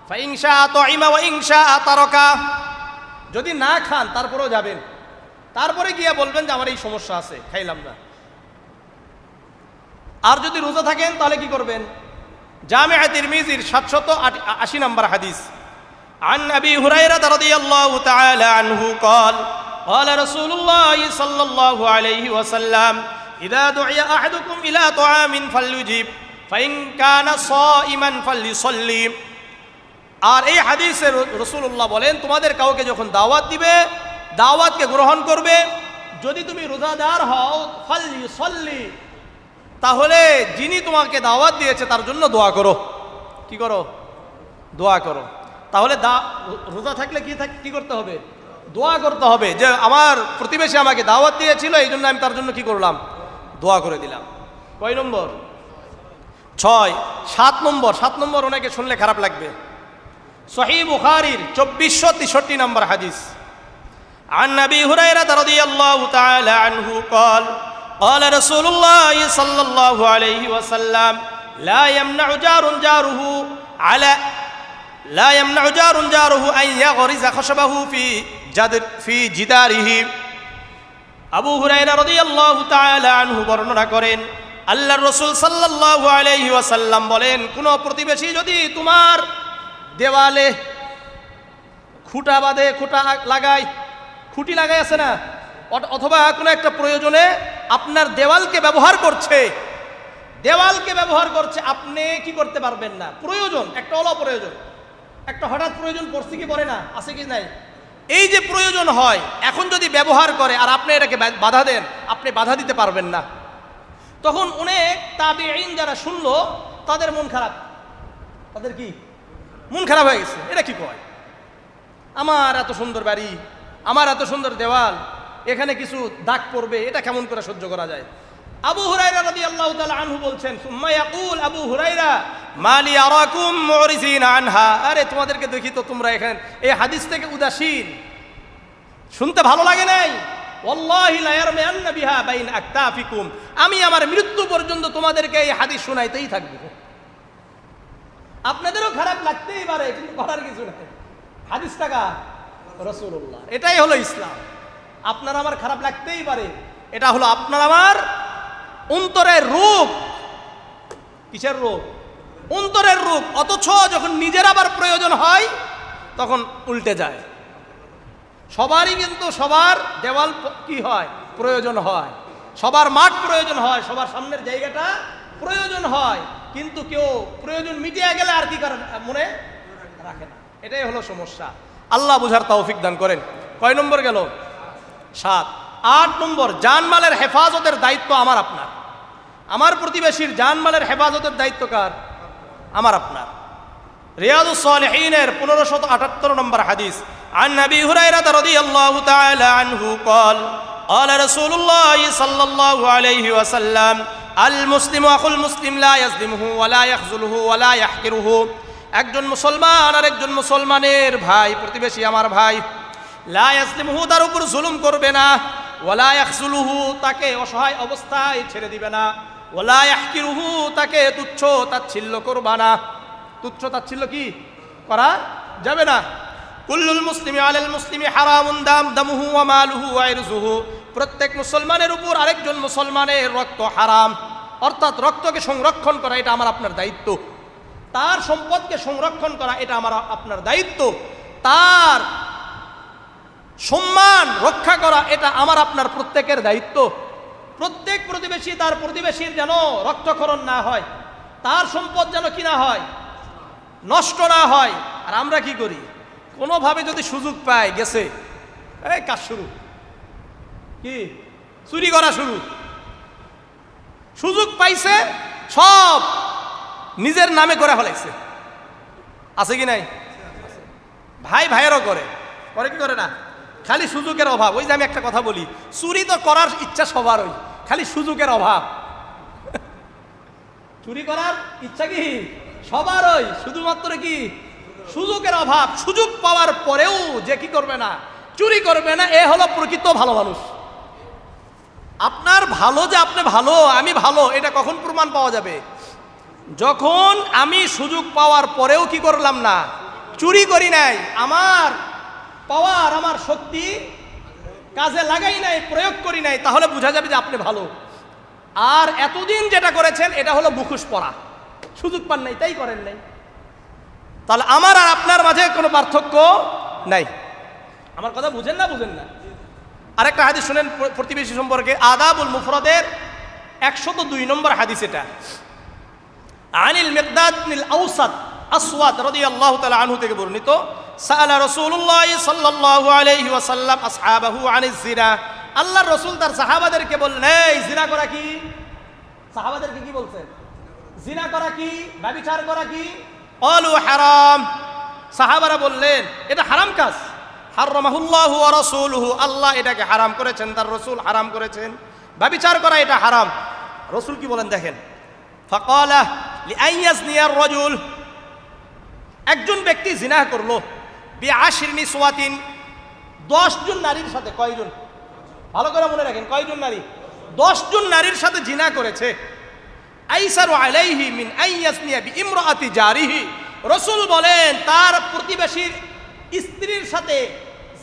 ফাইন শাআ তুইমা ওয়া ইন শাআ তারাকা। যদি না খান তারপরেও যাবেন, তারপরে গিয়ে বলবেন যে আমার এই সমস্যা আছে, খাইলাম না। আর যদি রোজা থাকেন তাহলে কি করবেন? জামিআ তিরমিজির 780 নম্বর হাদিস, عن أبي هريرة رضي الله تعالى عنه قال قال رسول الله صلى الله عليه وسلم إذا دعي أحدكم إلى طعام فليجب فإن كان صائما فليصلي। আর এই হাদিসে রাসূলুল্লাহ বলেন, তোমাদের কাউকে যখন দাওয়াত দিবে দাওয়াতকে গ্রহণ করবে। যদি তুমি রোজাদার হও ফালইসল্লি, তাহলে যিনি তোমাকে দাওয়াত দিয়েছে তার জন্য দোয়া করো। কি করো? দোয়া করো। তাহলে রোজা থাকলে কি করতে হবে? দোয়া করতে হবে যে আমার প্রতিবেশী আমাকে দাওয়াত দিয়েছিল এই জন্য আমি তার জন্য কি করলাম? দোয়া করে দিলাম। কয় নম্বর? 6। 7 নম্বর। 7 নম্বর অনেকে শুনলে খারাপ লাগবে। সহিহ বুখারীর 2463 নম্বর হাদিস, عن أبي هريرة رضي الله تعالى عنه قال قال رسول الله صلى الله عليه وسلم لا يمنع جار جاره أن يغرز خشبه في جداره। আবু হুরায়রা রাদিয়াল্লাহু তাআলা আনহু বর্ণনা করেন, আল্লাহর রাসূল সাল্লাল্লাহু আলাইহি ওয়াসাল্লাম বলেন, কোন প্রতিবেশী যদি তোমার দেওয়ালে খুঁটা বাঁধে, খুঁটা লাগায়, খুঁটি লাগাই আছে না, অথবা কোনো একটা প্রয়োজনে আপনার দেওয়ালকে ব্যবহার করছে, আপনি কি করতে পারবেন না, প্রয়োজন একটা হলো প্রয়োজন, একটা হঠাৎ প্রয়োজন পড়ছে কি পড়ে না, আছে কি নাই, এই যে প্রয়োজন হয় এখন যদি ব্যবহার করে আর আপনি এটাকে বাধা দেন, আপনি বাধা দিতে পারবেন না, তখন অনেক তাবেঈন যারা শুনলো তাদের মন খারাপ, তাদের কি মন খারাপ হয়ে গেছে। এটা কি কয়, আমার এত সুন্দর বাড়ি, আমার এত সুন্দর দেওয়াল, এখানে কিছু দাগ পড়বে, এটা কেমন করে সহ্য করা যায়। আবু হুরায়রা রাদিয়াল্লাহু তাআলা আনহু বলছেন, সুম্মা ইয়াকুল আবু হুরায়রা মালি আরাকুম মুরিজিন আনহা, আরে তোমাদেরকে দেখি তো তোমরা এখানে এই হাদিস থেকে উদাসীন, শুনতে ভালো লাগে নাই, ওয়াল্লাহি লা ইয়ারমিয়ান্না বিহা বাইন আকতাফিকুম, আমি আমার মৃত্যু পর্যন্ত তোমাদেরকে এই হাদিস শোনাইতেই থাকব। আপনাদেরও খারাপ লাগতেই পারে, কিন্তু করার কিছু নাই, হাদিসটা কার? রাসূলুল্লাহ। এটাই হলো ইসলাম। আপনার আমার খারাপ লাগতেই পারে, এটা হলো আপনার আমার অন্তরের রূপ। কিসের রূপ? অন্তরের রূপ। অথচ যখন নিজের আবার প্রয়োজন হয় তখন উল্টে যায়। সবারই কিন্তু সবার দেওয়াল কি হয়, প্রয়োজন হয়, সবার মাঠ প্রয়োজন হয়, সবার সামনের জায়গাটা প্রয়োজন হয়, কিন্তু কেউ প্রয়োজন মিটিয়ে গেলে আর কি করে মনে রাখে না। এটাই হলো সমস্যা। আল্লাহ বুঝার তৌফিক দান করেন। কয় নম্বর গেল? 7। 8 নম্বর, জানমালের হেফাজতের দায়িত্ব আমার আপনার। আমার প্রতিবেশীর জানমালের হেফাজতের দায়িত্ব কার? আমার আপনার। রিয়াদুস সালিহিনের 1578 নম্বর হাদিস, আন নবী হুরায়রা রাদিয়াল্লাহু তাআলা আনহু قال قال رسول الله صلى الله عليه وسلم المسلم اخو المسلم لا يظلمه ولا يخذله ولا يحقره। একজন মুসলমান আর একজন মুসলমানের ভাই, প্রতিবেশী আমার ভাই, লা ইয়াজলিমুহু, তার উপর জুলুম করবে না, ওয়ালা ইয়াখযুলুহু, তাকে অসহায় অবস্থায় ছেড়ে দিবে না, ওয়ালা ইয়াহকিরুহু, তাকে তুচ্ছ তাচ্ছিল্য করবে না। তুচ্ছ তাচ্ছিল্য কি করা যাবে না। কুল্লুল মুসলিমি আলাল মুসলিমি হারামুন দামুহু ওয়া মালুহু ওয়া ইরজুহু, প্রত্যেক মুসলমানের উপর আরেকজন মুসলমানের রক্ত হারাম, অর্থাৎ রক্তকে সংরক্ষণ করা এটা আমার আপনার দায়িত্ব, তার সম্পদকে সংরক্ষণ করা এটা আমার আপনার দায়িত্ব, তার সম্মান রক্ষা করা এটা আমার আপনার প্রত্যেকের দায়িত্ব। প্রত্যেক প্রতিবেশী তার প্রতিবেশীর যেন রক্তক্ষরণ না হয়, তার সম্পদ যেন কি না হয়, নষ্ট না হয়। আর আমরা কি করি, কোনোভাবে যদি সুযোগ পাই গেছে, এই কাজ শুরু, কি চুরি করা শুরু, সুযোগ পাইছে সব নিজের নামে করে ফেলাইছে। আছে কি নাই? ভাই ভাইয়েরও করে কি করে না, খালি সুযোগের অভাব। ওই যে আমি একটা কথা বলি, চুরি তো করার ইচ্ছা সবারই, খালি সুযোগের অভাব। চুরি করার ইচ্ছা কি সবারই, শুধুমাত্র কি সুযোগের অভাব। সুযোগ পাওয়ার পরেও যে কি করবে না, চুরি করবে না, এ হলো প্রকৃত ভালো মানুষ। আপনার ভালো যে আপনি ভালো, আমি ভালো, এটা কখন প্রমাণ পাওয়া যাবে? যখন আমি সুযোগ পাওয়ার পরেও কি করলাম না, চুরি করি নাই, আমার পাওয়ার আমার শক্তি কাজে লাগাই নাই, প্রয়োগ করি নাই, তাহলে বোঝা যাবে যে আপনি ভালো। আর এতদিন যেটা করেছেন এটা হলো মুখোশ পরা, সুযোগ পান নাই তাই করেন নাই। তাহলে আমার আর আপনার মাঝে কোনো পার্থক্য নাই। আমার কথা বুঝেন না? বুঝেন না? আরেকটা হাদিস শুনেন প্রতিবেশী সম্পর্কে, আদাবুল মুফরাদের 102 নম্বর হাদিস। এটা আনিল মিকদাদ বিন আওসাদ আসওয়াদ রাদিয়াল্লাহু তাআলা আনহু থেকে বর্ণিত, সাআলা রাসূলুল্লাহ সাল্লাল্লাহু আলাইহি ওয়াসাল্লাম আসহাবাহু আনিজ জিনা। আল্লাহর রাসূল তার সাহাবাদেরকে বললেন, এই জিনা করা কি? সাহাবাদেরকে কি বলছেন? জিনা করা কি, ব্যভিচার করা কি? ক্বালু হারাম। সাহাবারা বললেন এটা হারাম কাজ। হারামাহুল্লাহু ওয়া রাসূলুহু, আল্লাহ এটাকে হারাম করেছেন, তার রাসূল হারাম করেছেন, ব্যভিচার করা এটা হারাম। রাসূল কি বলেন দেখেন, ফাকালা লিআইয়াজনিয়ার রাজুল, একজন ব্যক্তি জিনা করলো, বিআশরি নিসওয়াতিন, 10 জন নারীর সাথে। কয়জন? ভালো করে মনে রাখেন, কয়জন নারী? 10 জন নারীর সাথে জিনা করেছে। আইসারু আলাইহি মিন আইয়াজনিয়া বিইমরাআতি জারিহি, রাসূল বলেন তার প্রতিবেশীর স্ত্রীর সাথে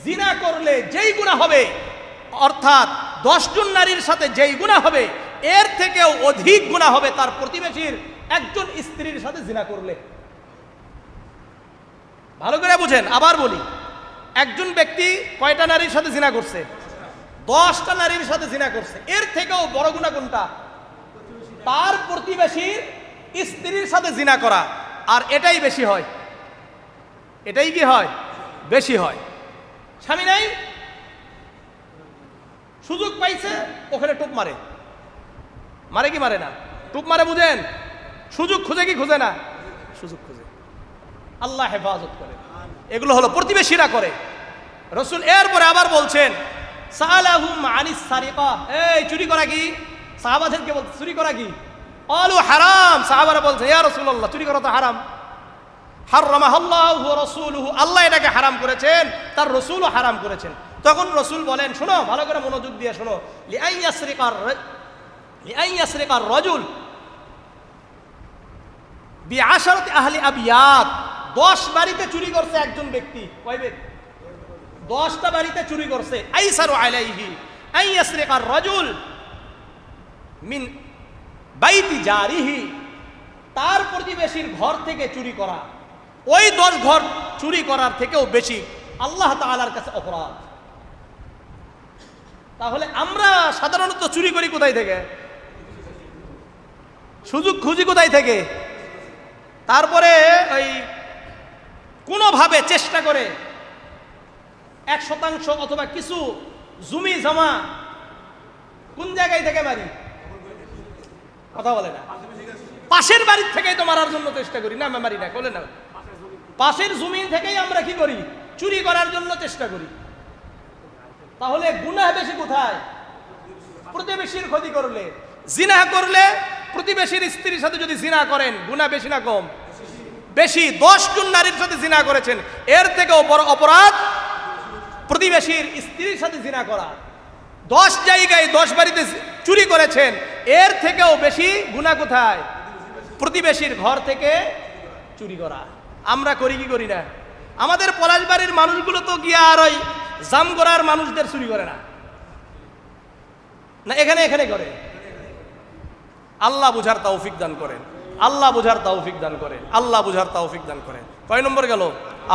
জিনা করলে যেই গুনাহ হবে, অর্থাৎ 10 জন নারীর সাথে যেই গুনাহ হবে এর থেকেও অধিক গুনাহ হবে তার প্রতিবেশীর একজন স্ত্রীর সাথে জিনা করলে। ভালো করে বুঝেন, আবার বলি, একজন ব্যক্তি কয়টা নারীর সাথে জিনা করছে? 10টা নারীর সাথে জিনা করছে, এর থেকেও বড় গুনাহ কোনটা? তার প্রতিবেশীর স্ত্রীর সাথে জিনা করা। আর এটাই বেশি হয়, এটাই কি হয়? বেশি হয়। স্বামী নাই, সুযোগ পাইছে, ওখানে টুপ মারে। মারে কি মারে না? টুপ মারে, বুঝেন? সুযোগ খুঁজে কি খুঁজে না? সুযোগ খুঁজে। আল্লাহ হেফাজত করে। এগুলো হলো প্রতিবেশীরা করে। রসুল এরপরে আবার বলছেন সালাহুম আনিস সারিকা, এই চুরি করা কি? সাহাবাদেরকে বলছে চুরি করা কি? আলু হারাম। সাহাবারা বলছে ইয়া রাসূলুল্লাহ, চুরি করা তো হারাম। হারামাহাল্লাহু ওয়া রাসূলুহু, আল্লাহ এটাকে হারাম করেছেন, তার রাসূলও হারাম করেছেন। তখন রাসূল বলেন, শোনো, ভালো করে মনোযোগ দিয়ে শোনো, লিআই ইয়াসরিকার রাজুল বিআশারাতি আহলি আবিয়াত, 10 বাড়িতে চুরি করছে একজন ব্যক্তি। কয় ব্যক্তি? 10টা বাড়িতে চুরি করছে। আইসারু আলাইহি আই ইয়াসরিকার রাজুল মিন বাইতি জারিহি, তার প্রতিবেশীর ঘর থেকে চুরি করা ওই 10 ঘর চুরি করার থেকেও বেশি আল্লাহ তাআলার কাছে অপরাধ। তাহলে আমরা সাধারণত চুরি করি কোথায় থেকে? সুযোগ খুঁজি কোথায় থেকে? তারপরে ওই কোনোভাবে চেষ্টা করে 1% অথবা কিছু জমি জমা কোন জায়গায় থেকে মারি? কথা বলে না। পাশের বাড়ির থেকেই তো মারার জন্য চেষ্টা করি, না মারি না, বলে না। পাশের জমি থেকেই আমরা কি করি? চুরি করার জন্য চেষ্টা করি। তাহলে গুনাহ বেশি কোথায়? প্রতিবেশীর ক্ষতি করলে। জিনা করলে, প্রতিবেশীর স্ত্রীর সাথে যদি জিনা করেন, গুনাহ বেশি না কম? বেশি। 10 জন নারীর সাথে জিনা করেছেন, এর থেকেও বড় অপরাধ প্রতিবেশীর স্ত্রীর সাথে জিনা করা। 10 জায়গায় 10 বাড়িতে চুরি করেছেন, এর থেকেও বেশি গুনাহ কোথায়? প্রতিবেশীর ঘর থেকে চুরি করা। আমরা করি কি করি না? আমাদের পলাশবাড়ির মানুষগুলো তো গিয়া আর ওই জামগড়ার মানুষদের চুরি করে না, না এখানে এখানে করে। আল্লাহ বুঝার তৌফিক দান করেন, আল্লাহ বুঝার তৌফিক দান করেন, আল্লাহ বুঝার তৌফিক দান করেন। কয় নম্বর গেল?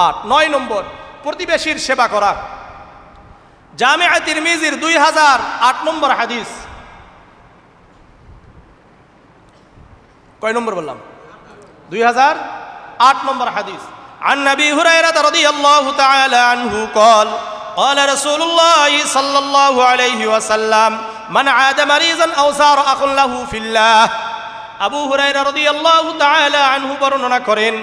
8। 9 নম্বর, প্রতিবেশীর সেবা করা। জামিআ তিরমিজির 2008 নম্বর হাদিস। কয় নম্বর বললাম? 2008 নম্বর হাদিস। عن أبي هريرة رضي الله تعالى عنه قال قال رسول الله صلى الله عليه وسلم من عاد مريضا أو زار أخ له في الله। আবু হুরায়রা রাদিয়াল্লাহু তাআলা আনহু বর্ণনা করেন,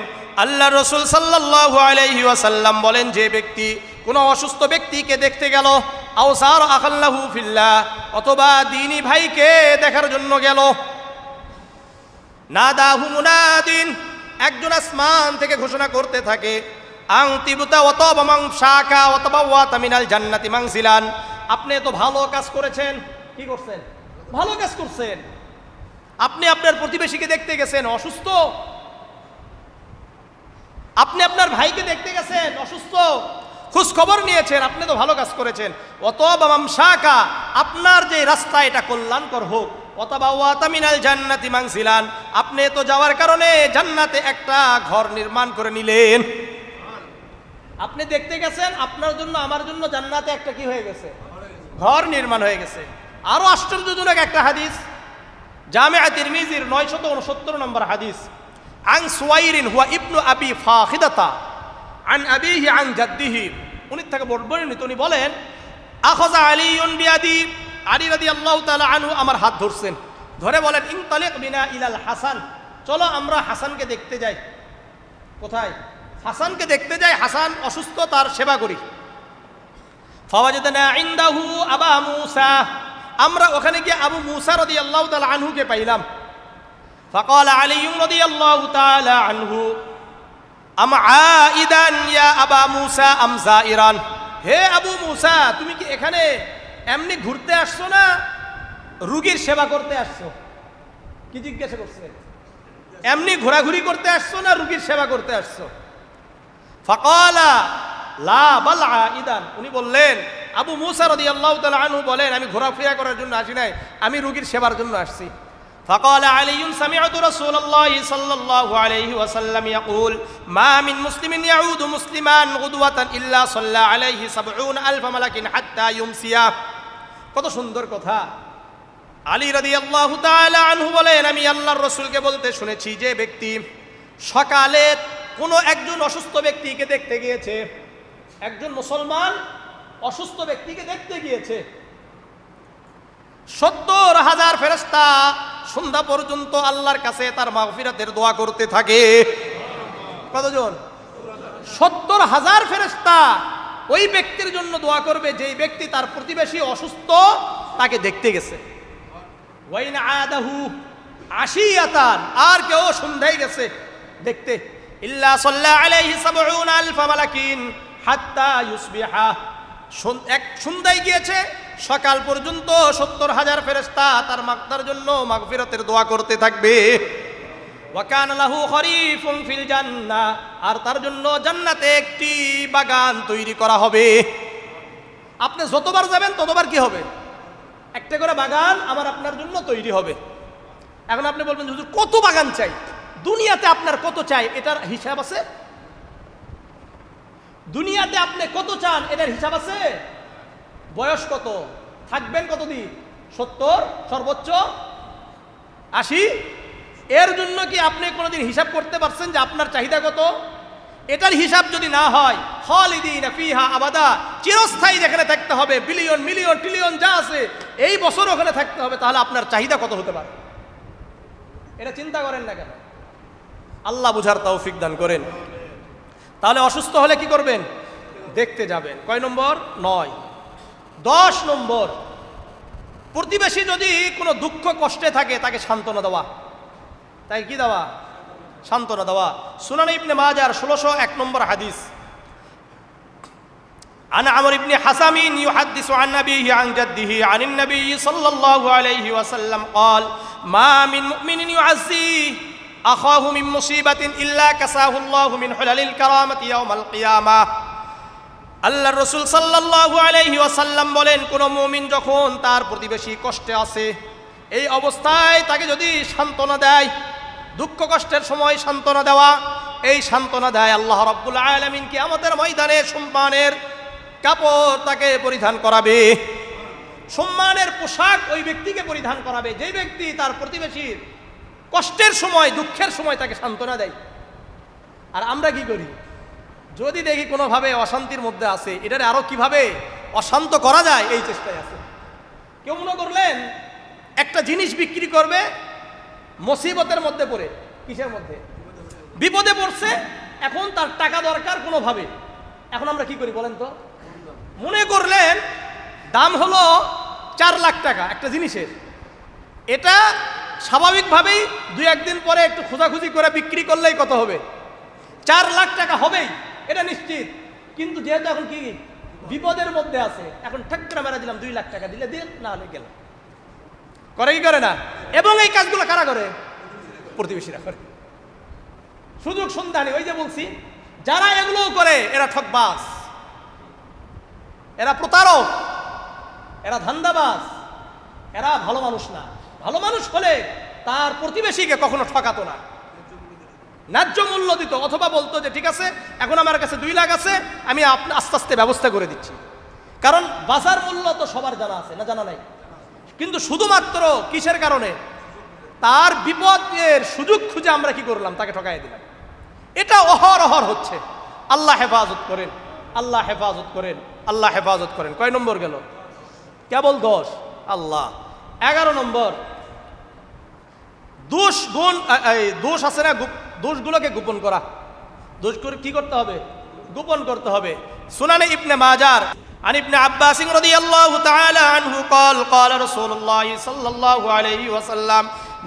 আল্লাহর রাসূল সাল্লাল্লাহু আলাইহি ওয়াসাল্লাম বলেন, যে ব্যক্তি কোনো অসুস্থ ব্যক্তিকে দেখতে গেল, আও সার আখাল্লাহু ফিল্লাহ, অথবা দ্বীনি ভাইকে দেখার জন্য গেল, নাদাহু মুনাদিন, একজন আসমান থেকে ঘোষণা করতে থাকে, আং তিবতা ওয়াতাবা মান শাকা ওয়াতাবাওয়াতা মিনাল জান্নাতি মানজিলান, আপনি তো ভালো কাজ করেছেন। কি করছেন? ভালো কাজ করছেন। আপনি আপনার প্রতিবেশীকে দেখতে গেছেন অসুস্থ, আপনি আপনার ভাইকে দেখতে গেছেন অসুস্থ, খোঁজ খবর নিয়েছেন, আপনি তো ভালো কাজ করেছেন। ওয়াতাবা মান শাকা, আপনার যে রাস্তা এটা কল্যাণকর হোক। ওয়াতাবাওয়াতা মিনাল জান্নাতি মানজিলান, আপনি তো যাওয়ার কারণে জান্নাতে একটা ঘর নির্মাণ করে নিলেন। আপনি দেখতে গেছেন, আপনার জন্য আমার জন্য জান্নাতে একটা কি হয়ে গেছে? ঘর নির্মাণ হয়ে গেছে। আরো আশ্চর্যজনক একটা হাদিস, জামিআ তিরমিজির 969 নম্বর হাদিস। আন সুয়াইরিন হুয়া ইবনু আবি ফাখিদাতা আন আবিহি আন জাদ্দিহি, উনি থেকে বর্ণিত, উনি বলেন, আখাযা আলীউন বিয়াদি, আলী রাদিয়াল্লাহু তাআলা আনহু আমার হাত ধরছেন, ধরে বলেন, ইনতালিক বিনা ইলাল হাসান, চলো আমরা হাসানকে দেখতে যাই। কোথায়? হাসানকে দেখতে যাই, হাসান অসুস্থ, তার সেবা করি। ফাওয়াজাদনা ইনদাহু আবা মূসা, আমরা ওখানে গিয়ে আবু মূসা রাদিয়াল্লাহু তাআলা আনহুকে পাইলাম। ফাকালা আলী রাদিয়াল্লাহু তাআলা আনহু আম আইদান ইয়া আবা মূসা আম যাইরান, হে আবু মূসা, তুমি কি এখানে এমনি ঘুরতে আসছো না রোগীর সেবা করতে আসছো? কি জিজ্ঞাসা করছে? এমনি ঘোরাঘুরি করতে আসছো না রোগীর সেবা করতে আসছো? ফাকালা লা বাল আইদান, উনি বললেন, আবু মূসা রাদিয়াল্লাহু তাআলা আনহু বলেন, আমি ঘোরাফেরা করার জন্য আসি নাই, আমি রোগীর সেবার জন্য আসছি। فقال علي سمعت رسول الله صلى الله عليه وسلم يقول ما من مسلم يعود مسلما غدوة إلا صلى عليه 70,000 ملك حتى يمسي কত সুন্দর কথা। আলী রাদিয়াল্লাহু তাআলা আনহু বলেন, আমি আল্লাহর রাসূলকে বলতে শুনেছি, যে ব্যক্তি সকালে কোনো একজন অসুস্থ ব্যক্তিকে দেখতে গিয়েছে, একজন মুসলমান অসুস্থ ব্যক্তিকে দেখতে গিয়েছে, 70,000 ফেরেশতা সন্ধ্যা পর্যন্ত আল্লাহর কাছে তার মাগফিরাতের দোয়া করতে থাকে। কতজন? 70,000 ফেরেশতা ওই ব্যক্তির জন্য দোয়া করবে যেই ব্যক্তি তার প্রতিবেশী অসুস্থ তাকে দেখতে গেছে। ওয়াইন আদাহু আশিয়াতান, আর কেউ সন্ধ্যায় গেছে দেখতে, ইল্লা সাল্লা আলাইহি 70,000 মালাকিন হাত্তা ইউসবিহা, এক সন্ধ্যায় গিয়েছে সকাল পর্যন্ত 70,000 ফেরেশতা তার জন্য মাগফিরাতের দোয়া করতে থাকবে। ওয়া কানা লাহু খরিফুন ফিল জান্নাহ, আর তার জন্য জান্নাতে একটি বাগান তৈরি করা হবে। আপনি যতবার যাবেন ততবার কি হবে? একটা করে বাগান আমার আপনার জন্য তৈরি হবে। এখন আপনি বলবেন, হুজুর কত বাগান চাই, দুনিয়াতে আপনার কত চাই এটার হিসাব আছে? দুনিয়াতে আপনি কত চান এটার হিসাব আছে? বয়স কত, থাকবেন কতদিন, 70, সর্বোচ্চ 80, এর জন্য কি আপনি কোনোদিন হিসাব করতে পারছেন যে আপনার চাহিদা কত? এটার হিসাব যদি না হয়, খালিদিনা ফিহা আবাদা, চিরস্থায়ী যেখানে থাকতে হবে, বিলিয়ন মিলিয়ন ট্রিলিয়ন যা আছে এই বছর ওখানে থাকতে হবে, তাহলে আপনার চাহিদা কত হতে পারে? এটা চিন্তা করেন না কেন? আল্লাহ বুঝার তৌফিক দান করেন। তাহলে অসুস্থ হলে কি করবেন? দেখতে যাবেন। কয় নম্বর? 9। 10 নম্বর, প্রতিবেশী যদি কোনো দুঃখ কষ্টে থাকে তাকে সান্ত্বনা দেওয়া। তাই কি দেওয়া? সান্ত্বনা দেওয়া। সুনান ইবনে মাজার 1601 নম্বর হাদিস, আন আমর ইবনে হাসামিন ইউহাদ্দিসু আন নবিহি আন জাদ্দিহি আনিন নবী সাল্লাল্লাহু আলাইহি ওয়াসাল্লাম قال ما من مؤمن يعزي أخاه من مصيبة إلا كساه الله من حلل الكرامة يوم القيامة। আল্লাহর রাসূল সাল্লাল্লাহু আলাইহি ওয়াসাল্লাম বলেন, কোন মুমিন যখন তার প্রতিবেশী কষ্টে আছে, এই অবস্থায় তাকে যদি সান্ত্বনা দেয়, দুঃখ কষ্টের সময় সান্ত্বনা দেওয়া, এই সান্ত্বনা দেয় আল্লাহ রাব্বুল আলামিন কিয়ামতের ময়দানে সম্মানের কাপড় তাকে পরিধান করাবে, সম্মানের পোশাক ওই ব্যক্তিকে পরিধান করাবে, যে ব্যক্তি তার প্রতিবেশীর কষ্টের সময় দুঃখের সময় তাকে সান্ত্বনা দেয়। আর আমরা কি করি? যদি দেখি কোনোভাবে অশান্তির মধ্যে আছে, এটারে আরো কিভাবে অশান্ত করা যায় এই চেষ্টায় আছে। কেউ মনে করলেন একটা জিনিস বিক্রি করবে, মুসিবতের মধ্যে পড়ে, কিসের মধ্যে? বিপদে পড়ছে, এখন তার টাকা দরকার কোনোভাবে। এখন আমরা কি করি বলেন তো? মনে করলেন দাম হলো 4 লাখ টাকা একটা জিনিসের, এটা স্বাভাবিকভাবেই 2-1 দিন পরে একটু খোঁজাখুঁজি করে বিক্রি করলেই কত হবে? 4 লাখ টাকা হবেই, এটা নিশ্চিত। কিন্তু যেহেতু এখন কি বিপদের মধ্যে আছে, এখন ঠাক করে মেরা দিলাম 2 লাখ টাকা, দিলে দিল, না হলে গেল। করে কি করে না? এবং এই কাজগুলো কারা করে? প্রতিবেশীরা করে। সুযোগ সন্ধানী, ওই যে বলছি, যারা এগুলো করে এরা ঠকবাজ, এরা প্রতারক, এরা ধান্দাবাজ, এরা ভালো মানুষ না। ভালো মানুষ হলে তার প্রতিবেশীকে কখনো ঠকাতো না, ন্যায্য মূল্য দিত, অথবা বলতো যে ঠিক আছে এখন আমার কাছে 2 লাখ আছে, আমি আস্তে আস্তে ব্যবস্থা করে দিচ্ছি। কারণ বাজার মূল্য তো সবার জানা আছে, না জানা নাই? কিন্তু শুধুমাত্র কিসের কারণে? তার বিপদের সুযোগ খুঁজে আমরা কি করলাম? তাকে ঠকাই দিলাম। এটা অহরহর হচ্ছে। আল্লাহ হেফাজত করেন, আল্লাহ হেফাজত করেন, আল্লাহ হেফাজত করেন। কয় নম্বর গেল? কেবল 10। আল্লাহ 11 নম্বর, দোষ আছে না, দোষগুলোকে গোপন করা। দোষ করে কি করতে হবে? গোপন করতে হবে। সুনানে ইবনে মাজার عن ابن عباس رضي الله تعالى عنه قال قال رسول الله صلى الله عليه وسلم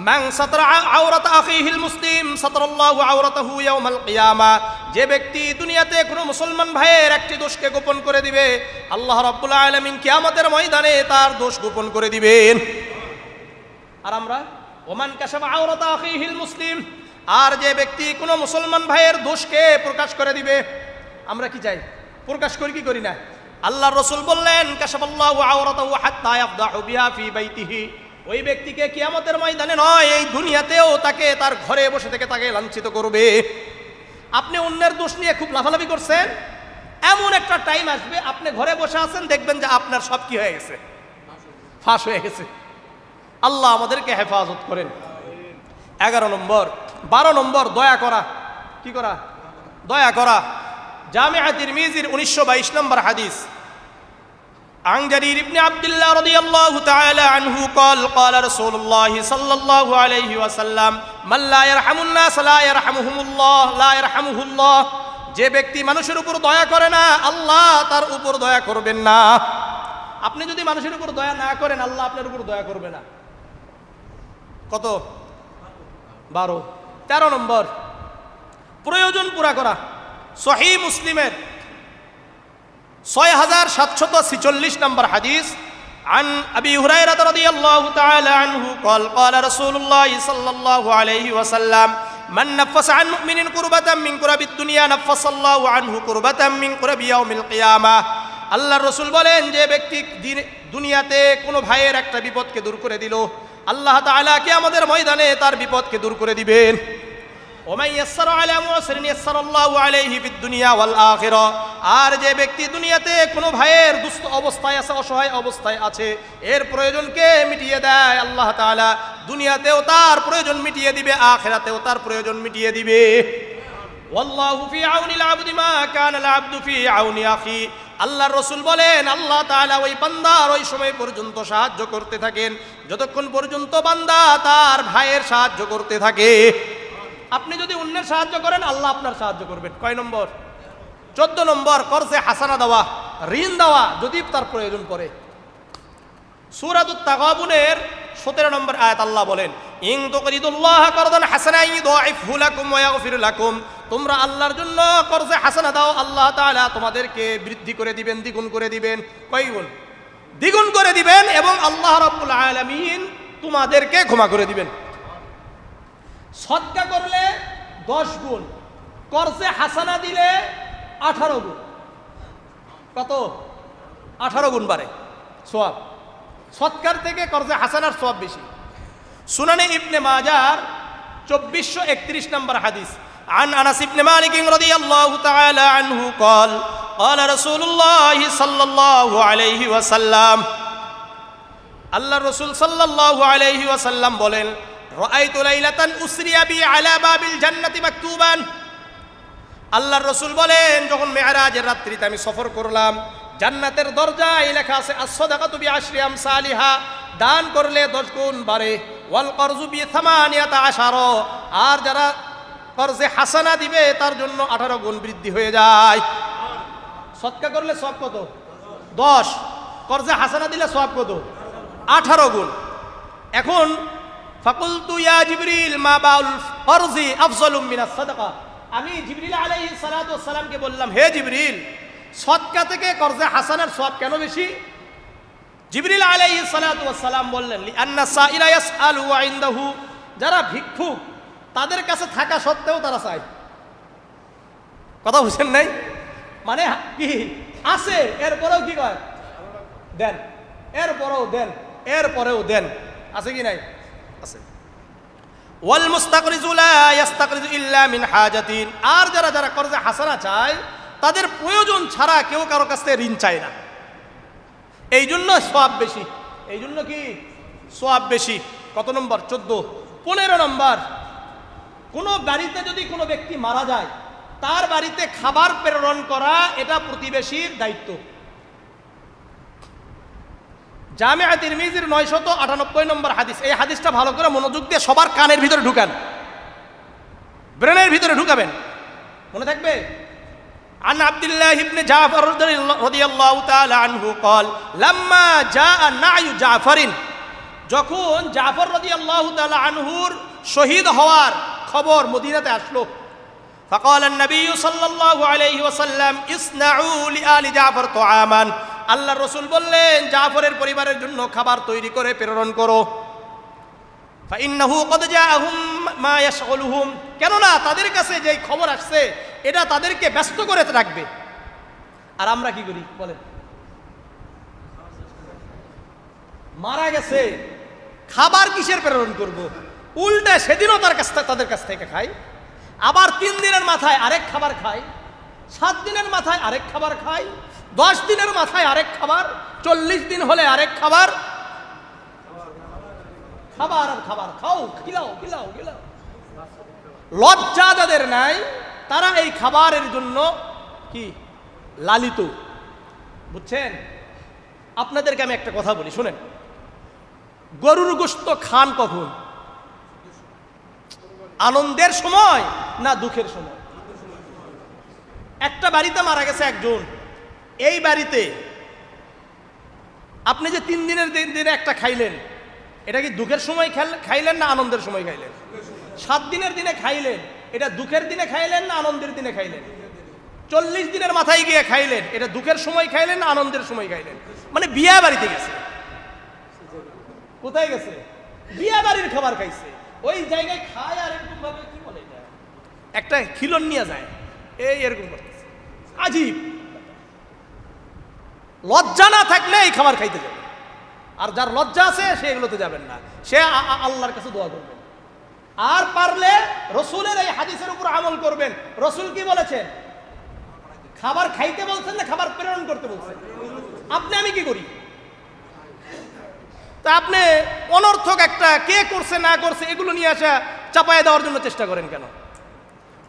من ستر عورة أخيه المسلم ستر الله عورته يوم القيامة। যে ব্যক্তি দুনিয়াতে কোনো মুসলমান ভাইয়ের একটি দোষকে গোপন করে দিবে, আল্লাহ রাব্বুল আলামিন কিয়ামতের ময়দানে তার দোষ গোপন করে দিবেন। আর আমরা ওমান কাশাফা আওরাতা আখিহিল মুসলিম, আর যে ব্যক্তি কোনো মুসলমান ভাইয়ের দোষকে প্রকাশ করে দিবে, আমরা কি চাই? প্রকাশ করি কি করি না? আল্লাহর রাসূল বললেন কাশাফাল্লাহু আওরাতাহু হাত্তা ইয়াফদাহু বিহা ফি বাইতিহি, ওই ব্যক্তিকে কিয়ামতের ময়দানে নয়, এই দুনিয়াতেও তাকে তার ঘরে বসে থেকে তাকে লাঞ্ছিত করবে। আপনি অন্যের দোষ নিয়ে খুব লাফালাফি করছেন, এমন একটা টাইম আসবে আপনি ঘরে বসে আছেন, দেখবেন যে আপনার সব কি হয়ে গেছে, ফাঁস হয়ে গেছে। আল্লাহ আমাদেরকে হেফাজত করেন। 11 নম্বর 12 নম্বর দয়া করা। কি করা? দয়া করা। জামিআ তিরমিজির 1922 নম্বর হাদিস, عن جرير بن عبد الله رضي الله تعالى عنه قال قال رسول الله صلى الله عليه وسلم من لا يرحم الناس لا يرحمهم الله لا يرحمه الله। যে ব্যক্তি মানুষের উপর দয়া করে না, আল্লাহ তার উপর দয়া করবেন না। আপনি যদি মানুষের উপর দয়া না করেন, আল্লাহ আপনার উপর দয়া করবে না। কত? 12। 13 নম্বর প্রয়োজন পুরা করা। সহিহ মুসলিমের 6746 নম্বর হাদিস, عن أبي هريرة رضي الله تعالى عنه قال قال رسول الله صلى الله عليه وسلم من نفس عن مؤمن كربة من كرب الدنيا نفس الله عنه كربة من كرب يوم القيامة। আল্লাহর রাসূল বলেন, যে ব্যক্তি দুনিয়াতে কোনো ভাইয়ের একটা বিপদকে দূর করে দিল, আল্লাহ তাআলা কিয়ামতের ময়দানে তার বিপদকে দূর করে দিবেন। ওমান ইয়াসসারা আলা মুসরিন ইয়াসসারাল্লাহু আলাইহি ফিদ দুনিয়া ওয়াল আখিরা। আর যে ব্যক্তি দুনিয়াতে কোনো ভাইয়ের দুস্থ অবস্থায় আছে, অসহায় অবস্থায় আছে, এর প্রয়োজনকে মিটিয়ে দেয়, আল্লাহ তাআলা দুনিয়াতেও তার প্রয়োজন মিটিয়ে দিবে, আখিরাতেও তার প্রয়োজন মিটিয়ে দিবে। ওয়াল্লাহু ফি আউনিল আবদি মা কানাল আবদু ফি আউনি আখি। আল্লাহর রাসূল বলেন, আল্লাহ তাআলা ওই বান্দার ওই সময় পর্যন্ত সাহায্য করতে থাকেন যতক্ষণ পর্যন্ত বান্দা তার ভাইয়ের সাহায্য করতে থাকে। আপনি যদি অন্যের সাহায্য করেন, আল্লাহ আপনার সাহায্য করবেন। কয় নম্বর? 14 নম্বর কর্জে হাসানা দেওয়া, ঋণ দেওয়া যদি তার প্রয়োজন পড়ে। সূরাতুত তাগাবুনের 17 নম্বর আয়াত আল্লাহ বলেন, ইন তুকরিদুল্লাহ করদান হাসানান ইউদাইফহু লাকুম ওয়া ইয়াগফির লাকুম। তোমরা আল্লাহর জন্য কর্জে হাসানা দাও, আল্লাহ তাআলা তোমাদেরকে বৃদ্ধি করে দিবেন, দ্বিগুণ করে দিবেন। কয় গুণ? দ্বিগুণ করে দিবেন, এবং আল্লাহ রাব্বুল আলামিন তোমাদেরকে ক্ষমা করে দিবেন। সদকা করলে 10 গুণ, কর্জে হাসানা দিলে 18 গুণ। কত? 18 গুণ বাড়ে সওয়াব। সদকার থেকে কর্জে হাসানার সওয়াব বেশি। সুনানে ইবনে মাজার 2431 নম্বর হাদিস, عن أنس بن مالك رضي الله تعالى عنه قال قال رسول الله صلى الله عليه وسلم। আল্লাহর রাসূল সাল্লাল্লাহু আলাইহি ওয়াসাল্লাম বলেন, রাআইতু লাইলাতান উসরিয়া বি আলা বাবিল জান্নাতি মাকতুবান। আল্লাহর রাসূল বলেন, যখন মেরাজের রাত্রিতে আমি সফর করলাম, জান্নাতের দরজায় লেখা আছে আস-সাদাকাতু বিআশরি আমসালিহা, দান করলে 10 গুণ বাড়ে, ওয়াল করজু বি 18, আর যারা কর্জে হাসানা দিবে তার জন্য 18 গুণ বৃদ্ধি হয়ে যায়। সদকা করলে সওয়াব কত? 10। কর্জে হাসানা দিলে সওয়াব কত? 18 গুণ। এখন ফাকুলতু ইয়া জিবরিল মা বাউল ফরজি আফজালু মিনাস সাদাকা। আমি জিবরিল আলাইহিস সালাতু ওয়াস সালামকে বললাম, হে জিবরিল, সদকা থেকে কর্জে হাসানার সওয়াব কেন বেশি? জিবরিল আলাইহিস সালাতু ওয়াস সালাম বললেন, লিআন্না সাইলা ইয়াসআলু ওয়া ইনদাহু। যারা ভিক্ষুক তাদের কাছে থাকা সত্ত্বেও তারা চায়। কথা বুঝেন নাই? মানে কি আছে, এরপরেও কি কয়? দেন, এরপরেও দেন, এরপরেও দেন। আছে কি নাই? আছে। ওয়াল মুস্তাকরিজু লা ইস্তাকরিজু ইল্লা মিন হাজাতিন। আর যারা যারা কর্জে হাসানা চায়, তাদের প্রয়োজন ছাড়া কেউ কারো কাছ থেকে ঋণ চায় না। এই জন্য সওয়াব বেশি। এই জন্য কি সওয়াব বেশি। কত নম্বর? 14। 15 নম্বর, কোনো বাড়িতে যদি কোনো ব্যক্তি মারা যায়, তার বাড়িতে খাবার প্রেরণ করা এটা প্রতিবেশীর দায়িত্ব। জামিআ তিরমিজির 998 নম্বর হাদিস। এই হাদিসটা ভালো করে মনোযোগ দিয়ে সবার কানের ভিতরে ঢুকান, ব্রেনের ভিতরে ঢুকাবেন, মনে থাকবে। عن عبد الله بن جعفر رضي الله تعالى عنه قال لما جاء نعي جعفر। যখন জাফর রাদিয়াল্লাহু তাআলা আনহুর শহীদ হওয়ার খবর মদিনাতে আসলো, فقال النبي صلى الله عليه وسلم اصنعوا لآل جعفر طعاما। আল্লাহর রাসূল বললেন, জাফরের পরিবারের জন্য খাবার তৈরি করে প্রেরণ করো। فإنه قد جاءهم ما يشغلهم। কেননা তাদের কাছে যেই খবর আসছে এটা তাদেরকে ব্যস্ত করে রাখবে। আর আমরা কি করি বলেন? মারা গেছে, খাবার কিসের প্রেরণ করব? উল্টা সেদিনও তাদের কাছ থেকে খাই, আবার 3 দিনের মাথায় আরেক খাবার খাই, 7 দিনের মাথায় আরেক খাবার খাই, 10 দিনের মাথায় আরেক খাবার, 40 দিন হলে আরেক খাবার। খাবার আর খাবার, খাও, খিলাও খিলাও খিলাও। লজ্জা যাদের নাই তারা এই খাবারের জন্য কি লালিত, বুঝছেন? আপনাদেরকে আমি একটা কথা বলি, শুনেন। গরুর গোশত খান কখন? আনন্দের সময় না দুঃখের সময়? একটা বাড়িতে মারা গেছে একজন, এই বাড়িতে আপনি যে 3 দিনের দিনে একটা খাইলেন, এটা কি দুঃখের সময় খাইলেন না আনন্দের সময় খাইলেন? 7 দিনের দিনে খাইলেন, এটা দুঃখের দিনে খাইলেন না আনন্দের দিনে খাইলেন? 40 দিনের মাথায় গিয়ে খাইলেন, এটা দুঃখের সময় খাইলেন না আনন্দের সময় খাইলেন? মানে বিয়া বাড়িতে গেছে। কোথায় গেছে? বিয়া বাড়ির খাবার খাইছে। ওই জায়গায় খায় আর এরকম ভাবে, কি বলে এটা, একটা খিলন নিয়ে যায়, এই এরকম করতেছে। আজীব। লজ্জা না থাকলে এই খাবার খাইতে যাবে, আর যার লজ্জা আছে সে এগুলোতে যাবেন না, সে আল্লাহর কাছে দোয়া করবেন। আর পারলে রসুলের এই হাদিসের উপর আমল করবেন। রসুল কি বলেছেন? খাবার খাইতে বলছেন না খাবার প্রেরণ করতে বলছেন? আপনি আমি কি করি? তা আপনি অনর্থক একটা কে করছে না করছে এগুলো নিয়ে আসা চাপায় দেওয়ার জন্য চেষ্টা করেন কেন?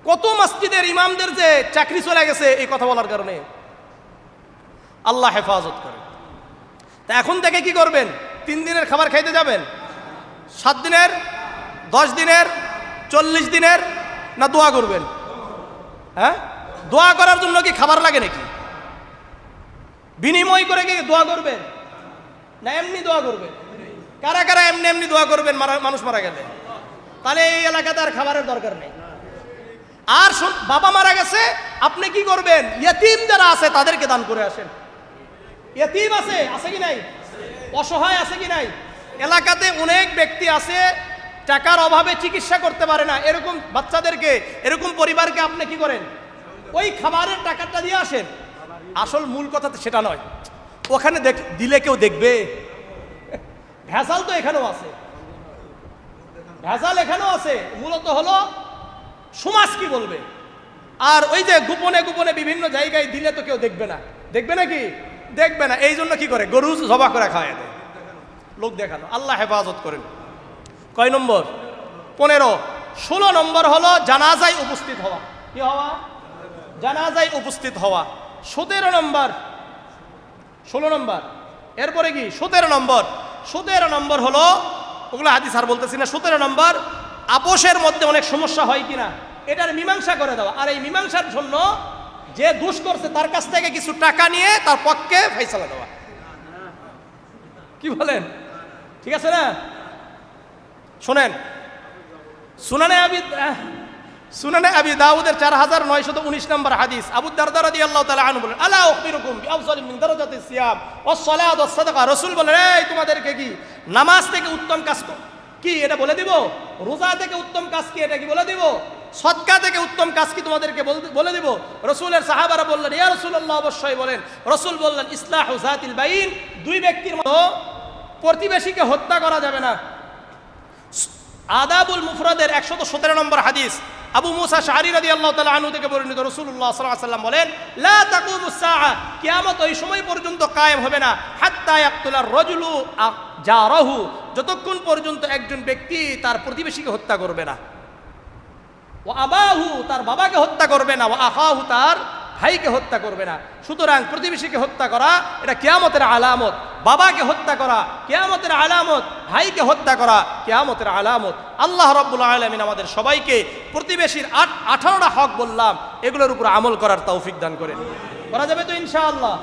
কত মসজিদের ইমামদের যে চাকরি চলে গেছে এই কথা বলার কারণে। আল্লাহ হেফাজত করে। তা এখন থেকে কি করবেন? 3 দিনের খাবার খাইতে যাবেন? 7 দিনের, 10 দিনের, 40 দিনের, না দোয়া করবেন? হ্যাঁ, দোয়া করার জন্য কি খাবার লাগে নাকি? বিনিময় করে কি দোয়া করবেন না এমনি দোয়া করবেন? কারা কারা এমনি এমনি দোয়া করবেন মানুষ মারা গেলে? তাহলে এই এলাকাতে আর খাবারের দরকার নেই। আর বাবা মারা গেছে, আপনি কি করবেন? ইয়েতিম যারা আছে তাদেরকে দান করে আসেন। ইয়েতিম আছে কি নাই? অসহায় আছে কি নাই? এলাকাতে অনেক ব্যক্তি আছে টাকার অভাবে চিকিৎসা করতে পারে না, এরকম বাচ্চাদেরকে, এরকম পরিবারকে আপনি কি করেন? ওই খাবারের টাকাটা দিয়ে আসেন। আসল মূল কথা সেটা নয়, ওখানে দিলে কেউ দেখবে? ভেজাল তো এখানেও আছে, ভেজাল এখানেও আছে। মূলত হলো সমাজ কি বলবে। আর ওই যে গোপনে গোপনে বিভিন্ন জায়গায় দিলে তো কেউ দেখবে না, দেখবে নাকি? দেখবে না। এই জন্য কি করে? গরু জবা করে খাওয়ায় দেয়, লোক দেখানো। আল্লাহ হেফাজত করেন। কয় নম্বর? 15। 16 নম্বর হলো জানাজায় উপস্থিত হওয়া। কি হওয়া? জানাজায় উপস্থিত হওয়া। 17 নম্বর, 16 নম্বর, এরপরে কি 17 নম্বর? 17 নম্বর হলো, ওগুলো হাদিস আর বলতেছি না। 17 নম্বর, আপোষের মধ্যে অনেক সমস্যা হয় কিনা এটার মীমাংসা করে দেওয়া। আর এই মীমাংসার জন্য যে দোষ করছে তার কাছ থেকে কিছু টাকা নিয়ে তার পক্ষে ফয়সালা দেওয়া। কি বলেন? ঠিক আছে না? শোনেন, সুনানে আবি দাউদের 4919 নম্বর হাদিস, আবু দারদা রাদিয়াল্লাহু তাআলা আনহু বলেন, আলা উখবিরুকুম বিআফযালি মিন দারাজাতিস সিয়াম ওয়াস সালাত ওয়াস সাদাকা। রাসূল বলেন, এই তোমাদেরকে কি নামাজ থেকে উত্তম কাজ কি এটা বলে দিব? রোজা থেকে উত্তম কাজ কি এটা কি বলে দিব? সদকা থেকে উত্তম কাজ কি তোমাদেরকে বলে দিব? রাসূলের সাহাবারা বললেন, ইয়া রাসূলুল্লাহ, অবশ্যই বলেন। রাসূল বললেন, ইসলাহু যাতিল বাইন, দুই ব্যক্তির মধ্যে প্রতিবেশীকে হত্যা করা যাবে না। আদাবুল মুফরাদের 117 নম্বর হাদিস, আবু মুসা আশআরী রাদিয়াল্লাহু তাআলা আনহু থেকে বর্ণিত, রাসূলুল্লাহ সাল্লাল্লাহু আলাইহি ওয়াসাল্লাম বলেন, লা তাকুমুস সাআ, কিয়ামত ওই সময় পর্যন্ত কায়েম হবে না, হাত্তা ইয়াকতুলার রাজুলু জারাহু, যতক্ষণ পর্যন্ত একজন ব্যক্তি তার প্রতিবেশীকে হত্যা করবে না, ওয়া আবাহু, তার বাবাকে হত্যা করবে না, ওয়া আখাহু, তার ভাইকে হত্যা করবে না। সুতরাং প্রতিবেশীকে হত্যা করা এটা কিয়ামতের আলামত, বাবাকে হত্যা করা কিয়ামতের আলামত, ভাইকে হত্যা করা কিয়ামতের আলামত। আল্লাহ রাব্বুল আলামিন আমাদের সবাইকে প্রতিবেশীর 18টা হক বললাম এগুলোর উপর আমল করার তৌফিক দান করেন। করা যাবে তো ইনশাআল্লাহ?